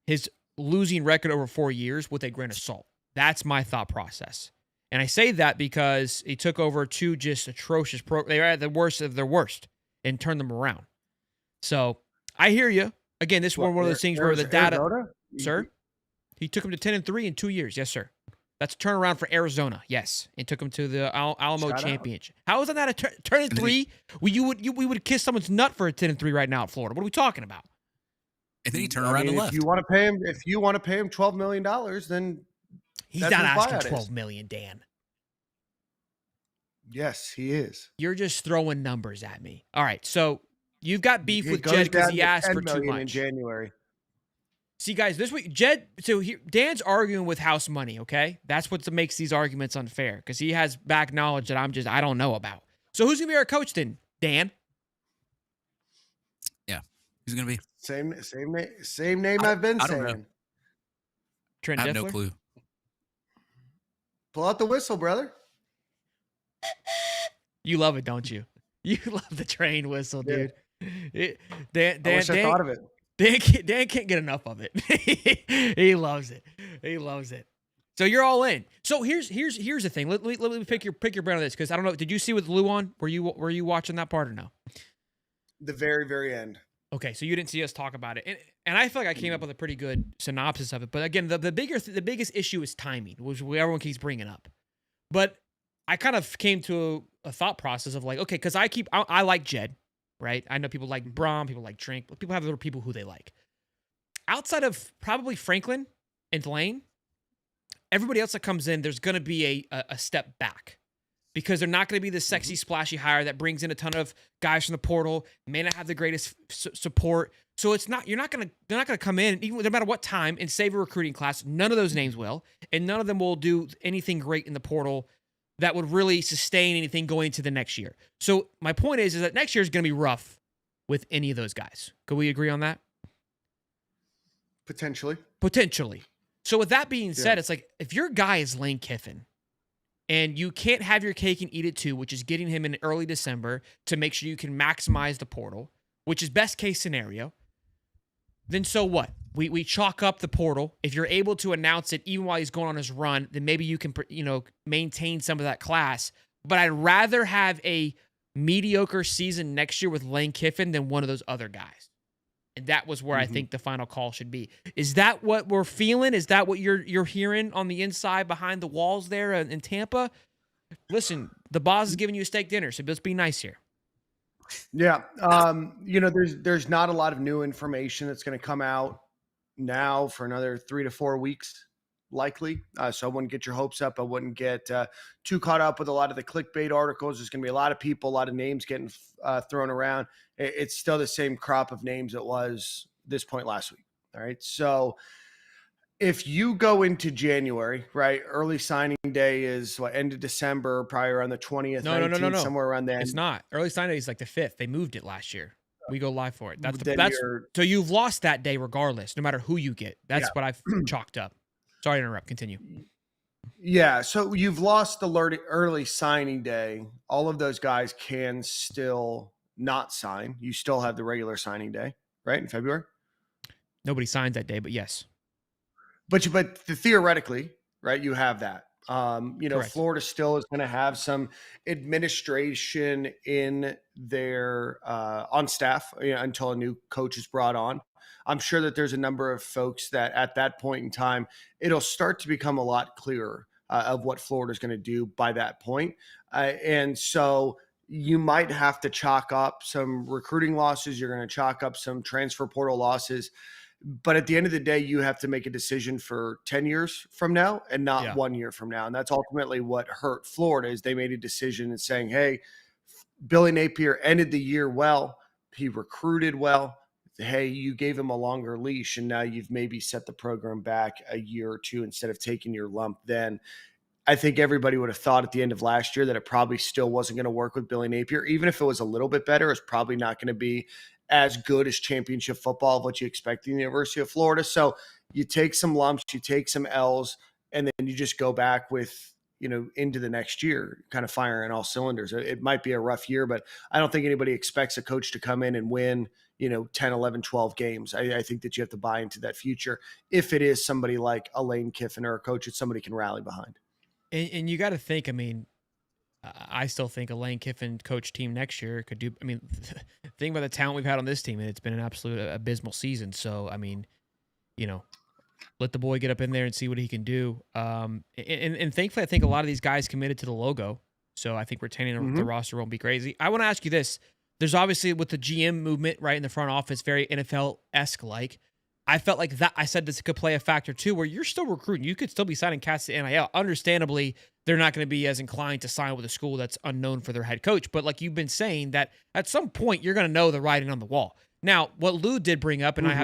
his losing record over 4 years with a grain of salt. That's my thought process. And I say that because he took over 2 just atrocious programs. They were at the worst of their worst and turned them around. So I hear you. Again, this is one of those things where the data, Arizona? Sir, he took him to 10-3 in 2 years. Yes, sir. That's a turnaround for Arizona. Yes, and took him to the Alamo Championship. How is that not a turn in 3? We would kiss someone's nut for a 10-3 right now at Florida. What are we talking about? And then he turned around and left. If you want to pay him $12 million, then he's not asking $12 million, Dan. Yes, he is. You're just throwing numbers at me. All right, so you've got beef It with goes Jed because down he to asked 10 for too million in much. January. See, guys, this week, Jed, so here, Dan's arguing with house money, okay? That's what makes these arguments unfair, because he has back knowledge that I don't know about. So who's going to be our coach then, Dan? Yeah. Who's going to be? Same name I've been I don't know. saying. Trent I have Dilfer? no clue. Pull out the whistle, brother. You love it, don't you? You love the train whistle, dude. I wish I thought of it. Dan can't get enough of it. He loves it. He loves it. So you're all in. So here's the thing. Let me pick your brain on this, because I don't know. Did you see with Lou on? Were you watching that part or no? The very, very end. Okay, so you didn't see us talk about it, and I feel like I came up with a pretty good synopsis of it. But again, the biggest issue is timing, which everyone keeps bringing up. But I kind of came to a thought process of like, okay, because I like Jed, right? I know people like Brom, people like Trink, but people have other people who they like. Outside of probably Franklin and Lane, everybody else that comes in, there's going to be a step back, because they're not going to be the sexy, splashy hire that brings in a ton of guys from the portal, may not have the greatest support. So they're not going to come in, even no matter what time, and save a recruiting class. None of those names will, and none of them will do anything great in the portal that would really sustain anything going into the next year. So my point is that next year is going to be rough with any of those guys. Could we agree on that? Potentially. So with that being said, it's like, if your guy is Lane Kiffin, and you can't have your cake and eat it too, which is getting him in early December to make sure you can maximize the portal, which is best case scenario, then so what? We chalk up the portal. If you're able to announce it even while he's going on his run, then maybe you can maintain some of that class. But I'd rather have a mediocre season next year with Lane Kiffin than one of those other guys. And that was where I think the final call should be. Is that what we're feeling? Is that what you're hearing on the inside behind the walls there in Tampa? Listen, the boss is giving you a steak dinner, so let's be nice here. Yeah. There's not a lot of new information that's going to come out now for another 3 to 4 weeks, likely. So I wouldn't get your hopes up. I wouldn't get too caught up with a lot of the clickbait articles. There's going to be a lot of people, a lot of names getting thrown around. It's still the same crop of names it was this point last week. All right. So if you go into January, right, early signing day is end of December, probably around the 20th, No. somewhere around then. It's not. Early signing day is like the 5th. They moved it last year. We go live for it. So you've lost that day regardless, no matter who you get. That's what I've chalked up. Sorry to interrupt. Continue. Yeah, so you've lost the early signing day. All of those guys can still not sign. You still have the regular signing day, right, in February? Nobody signs that day, but yes. But theoretically, right, you have that. Correct. Florida still is going to have some administration in their on staff until a new coach is brought on. I'm sure that there's a number of folks that at that point in time, it'll start to become a lot clearer of what Florida is going to do by that point. And so you might have to chalk up some recruiting losses. You're going to chalk up some transfer portal losses. But at the end of the day, you have to make a decision for 10 years from now and not 1 year from now. And that's ultimately what hurt Florida is they made a decision and saying, hey, Billy Napier ended the year well. He recruited well. Hey, you gave him a longer leash, and now you've maybe set the program back a year or two instead of taking your lump then. I think everybody would have thought at the end of last year that it probably still wasn't going to work with Billy Napier. Even if it was a little bit better, it's probably not going to be as good as championship football of what you expect in the University of Florida. So you take some lumps, you take some L's, and then you just go back with, into the next year, kind of firing all cylinders. It might be a rough year, but I don't think anybody expects a coach to come in and win, 10, 11, 12 games. I think that you have to buy into that future if it is somebody like a Lane Kiffin or a coach that somebody can rally behind. And you got to think, I still think a Lane Kiffin coach team next year could do. Think about the talent we've had on this team, and it's been an absolute abysmal season. So, let the boy get up in there and see what he can do. And thankfully, I think a lot of these guys committed to the logo. So I think retaining the roster won't be crazy. I want to ask you this. There's obviously with the GM movement right in the front office, very NFL-esque like. I felt like that. I said this could play a factor too, where you're still recruiting. You could still be signing cats to NIL. Understandably, they're not going to be as inclined to sign with a school that's unknown for their head coach. But like you've been saying, that at some point you're going to know the writing on the wall. Now, what Lou did bring up, and I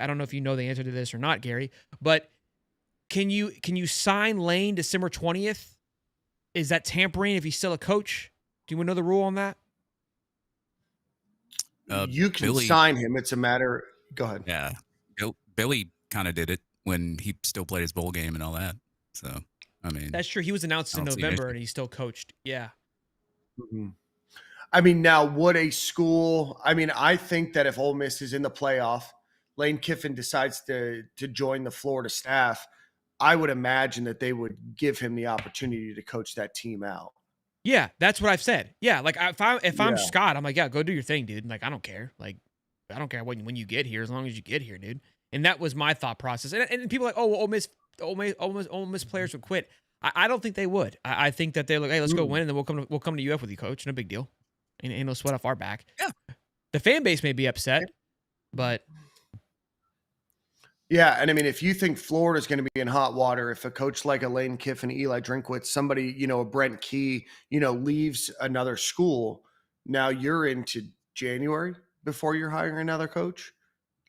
don't know if you know the answer to this or not, Gary, but can you sign Lane December 20th? Is that tampering if he's still a coach? Do you know the rule on that? You can sign him. It's a matter. Go ahead. Yeah. Billy kind of did it when he still played his bowl game and all that. So, I mean. That's true. He was announced in November and he still coached. Yeah. Mm-hmm. I mean, now would a school, I think that if Ole Miss is in the playoff, Lane Kiffin decides to join the Florida staff, I would imagine that they would give him the opportunity to coach that team out. Yeah, that's what I've said. Yeah, like if I'm Scott, I'm like, yeah, go do your thing, dude. Like, I don't care. Like, I don't care when you get here, as long as you get here, dude. And that was my thought process. And people are like, oh, well, Ole Miss players would quit. I don't think they would. I think that they're like, hey, let's go win, and then we'll come to UF with you, coach. No big deal. Ain't no sweat off our back. Yeah. The fan base may be upset, but. Yeah, and if you think Florida's going to be in hot water, if a coach like a Lane Kiffin, Eli Drinkwitz, somebody, a Brent Key, leaves another school, now you're into January before you're hiring another coach?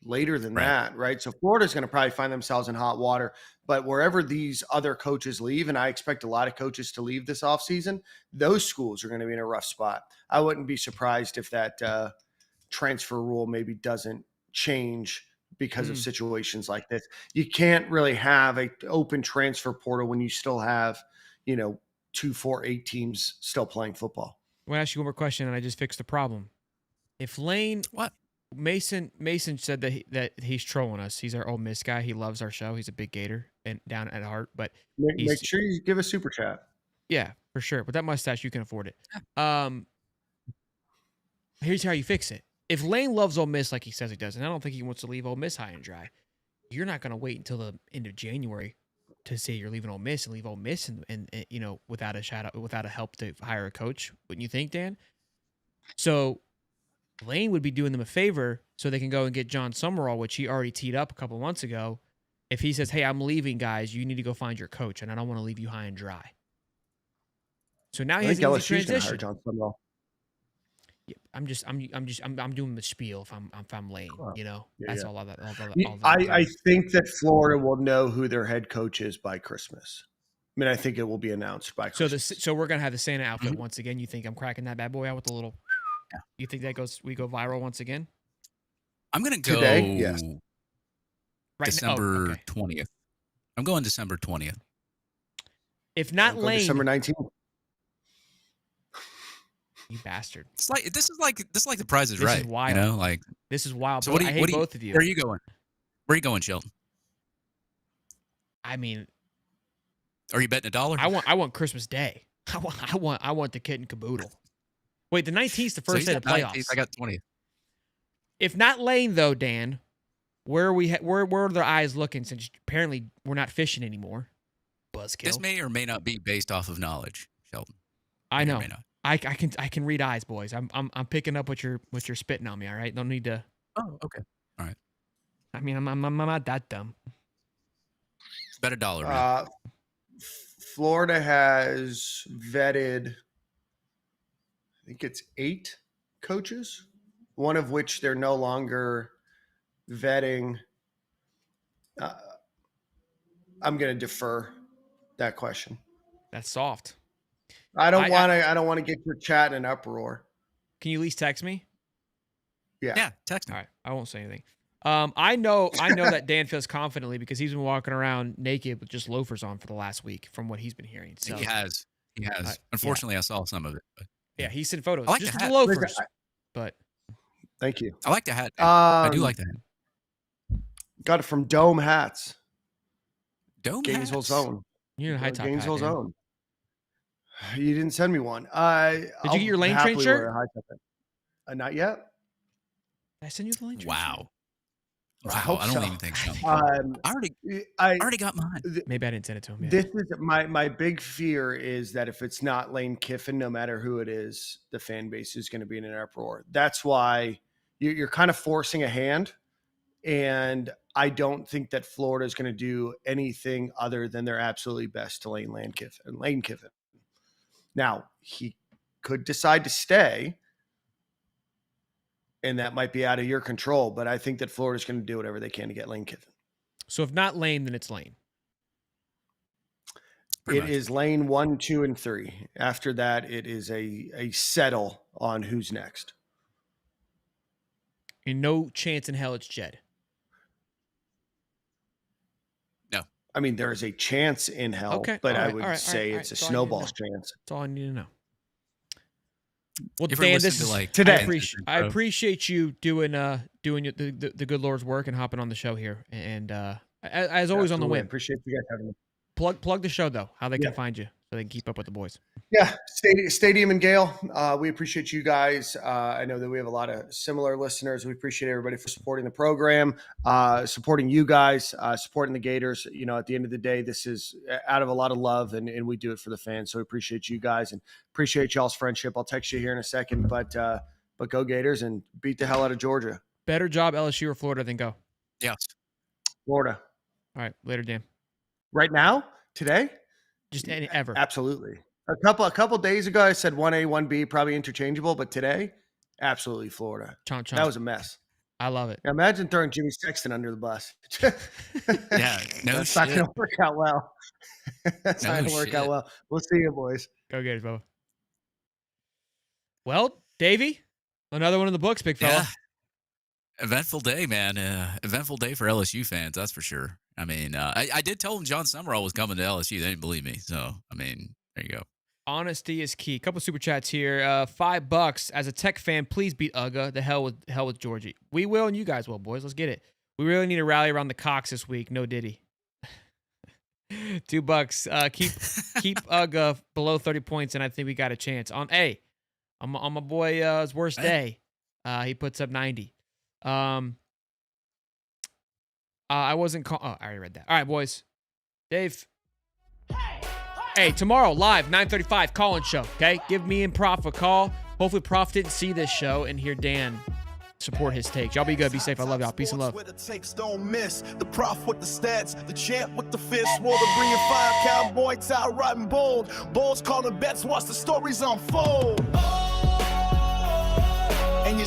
Later than that, right? So Florida's going to probably find themselves in hot water. But wherever these other coaches leave, and I expect a lot of coaches to leave this offseason, those schools are going to be in a rough spot. I wouldn't be surprised if that transfer rule maybe doesn't change because of situations like this. You can't really have an open transfer portal when you still have, 2, 4, 8 teams still playing football. I'm going to ask you one more question, and I just fixed the problem. If Lane... What? Mason said that he's trolling us. He's our Ole Miss guy. He loves our show. He's a big Gator and down at heart. But make sure you give a super chat. Yeah, for sure. With that mustache, you can afford it. Here's how you fix it. If Lane loves Ole Miss like he says he does, and I don't think he wants to leave Ole Miss high and dry, you're not going to wait until the end of January to say you're leaving Ole Miss and leave Ole Miss and without a help to hire a coach. Wouldn't you think, Dan? So Lane would be doing them a favor so they can go and get John Summerall, which he already teed up a couple months ago. If he says, hey, I'm leaving, guys, you need to go find your coach, and I don't want to leave you high and dry. So now he has an easy transition. John Summerall. Yeah, I'm doing the spiel if I'm Lane, That's all that. I think that Florida will know who their head coach is by Christmas. I think it will be announced by Christmas. So we're gonna have the Santa outfit once again. You think I'm cracking that bad boy out with the little? Yeah. You think we go viral once again? I'm gonna go today. Yes. December 20th. I'm going December 20th. If not Lane, December 19th. You bastard! This is like the Price is Right. This is wild. This is wild. So I hate both of you. Where are you going? Where are you going, Shelton? Are you betting $1? I want Christmas Day. I want the kit and caboodle. Wait, the 19th is the first day of playoffs. 19th, I got 20th. If not Lane, though, Dan, where are their eyes looking? Since apparently we're not fishing anymore. Buzzkill. This may or may not be based off of knowledge, Shelton. I know. I can read eyes, boys. I'm picking up what you're spitting on me. All right, don't need to. Oh, okay. All right. I'm not that dumb. Bet $1, man. Florida has vetted, I think it's 8 coaches, one of which they're no longer vetting. I'm going to defer that question. That's soft. I don't want to get your chat in an uproar. Can you at least text me? Yeah, text me. All right, I won't say anything. I know that Dan feels confidently because he's been walking around naked with just loafers on for the last week, from what he's been hearing. So he has. Unfortunately, I saw some of it. But. Yeah, he sent photos. I like just the hat. Loafers. But thank you. I like the hat. I do like the hat. Got it from Dome Hats. Gainesville's own. You need a high top Gainesville's hat, own. You didn't send me one. Did you get your Lane Train shirt? Not yet. Did I send you the Lane Train? Wow. Wow, I don't even think so. I already got mine. Maybe I didn't send it to him yet. This is my big fear is that if it's not Lane Kiffin, no matter who it is, the fan base is going to be in an uproar. That's why you're kind of forcing a hand And I don't think that Florida is going to do anything other than their absolutely best to Lane Kiffin. Now, he could decide to stay, and that might be out of your control, but I think that Florida's going to do whatever they can to get Lane Kiffin. So if not Lane, then it's Lane. It is Lane 1, 2, and 3. After that, it is a settle on who's next. And no chance in hell it's Jed. No. I mean, there is a chance in hell, but I would say it's a snowball's chance. That's all I need to know. Well, If Dan, this is like today. I appreciate you doing the good Lord's work and hopping on the show here. And as always, on the win. Appreciate you guys having me. Plug the show though, how they can find you so they can keep up with the boys. Yeah, Stadium and Gale. We appreciate you guys. I know that we have a lot of similar listeners. We appreciate everybody for supporting the program, supporting you guys, supporting the Gators. You know, at the end of the day, this is out of a lot of love, and we do it for the fans. So we appreciate you guys and appreciate y'all's friendship. I'll text you here in a second, but go Gators and beat the hell out of Georgia. Better job LSU or Florida than go. Yes. Florida. All right, later, Dan. Right now, today, just any ever. Absolutely. A couple days ago, I said 1A, 1B, probably interchangeable, but today, absolutely Florida. Chomp. That was a mess. I love it. Now imagine throwing Jimmy Sexton under the bus. Yeah, that's not going to work out well. That's not going to work out well. We'll see you, boys. Go Gators, Bubba. Well, Davey, another one in the books, big fella. Yeah. Eventful day, man. Eventful day for LSU fans, that's for sure. I mean, I did tell them John Summerall was coming to LSU. They didn't believe me. So, I mean, there you go. Honesty is key. Couple super chats here. $5 as a Tech fan. Please beat UGA. The hell with Georgie. We will, and you guys will, boys. Let's get it. We really need to rally around the Cox this week. No Diddy. $2. Keep UGA below 30 points, and I think we got a chance. On my boy's worst day. He puts up 90. I wasn't I already read that. All right, boys. Dave. Hey, tomorrow, live, 9:35, call-in show, okay? Give me and Prof a call. Hopefully Prof didn't see this show and hear Dan support his takes. Y'all be good. Be safe. I love y'all. Peace and love. Where the takes don't miss. The Prof with the stats. The champ with the fist. Water bringing fire. Cowboy tie riding bold. Bulls calling bets. Watch the stories unfold. And you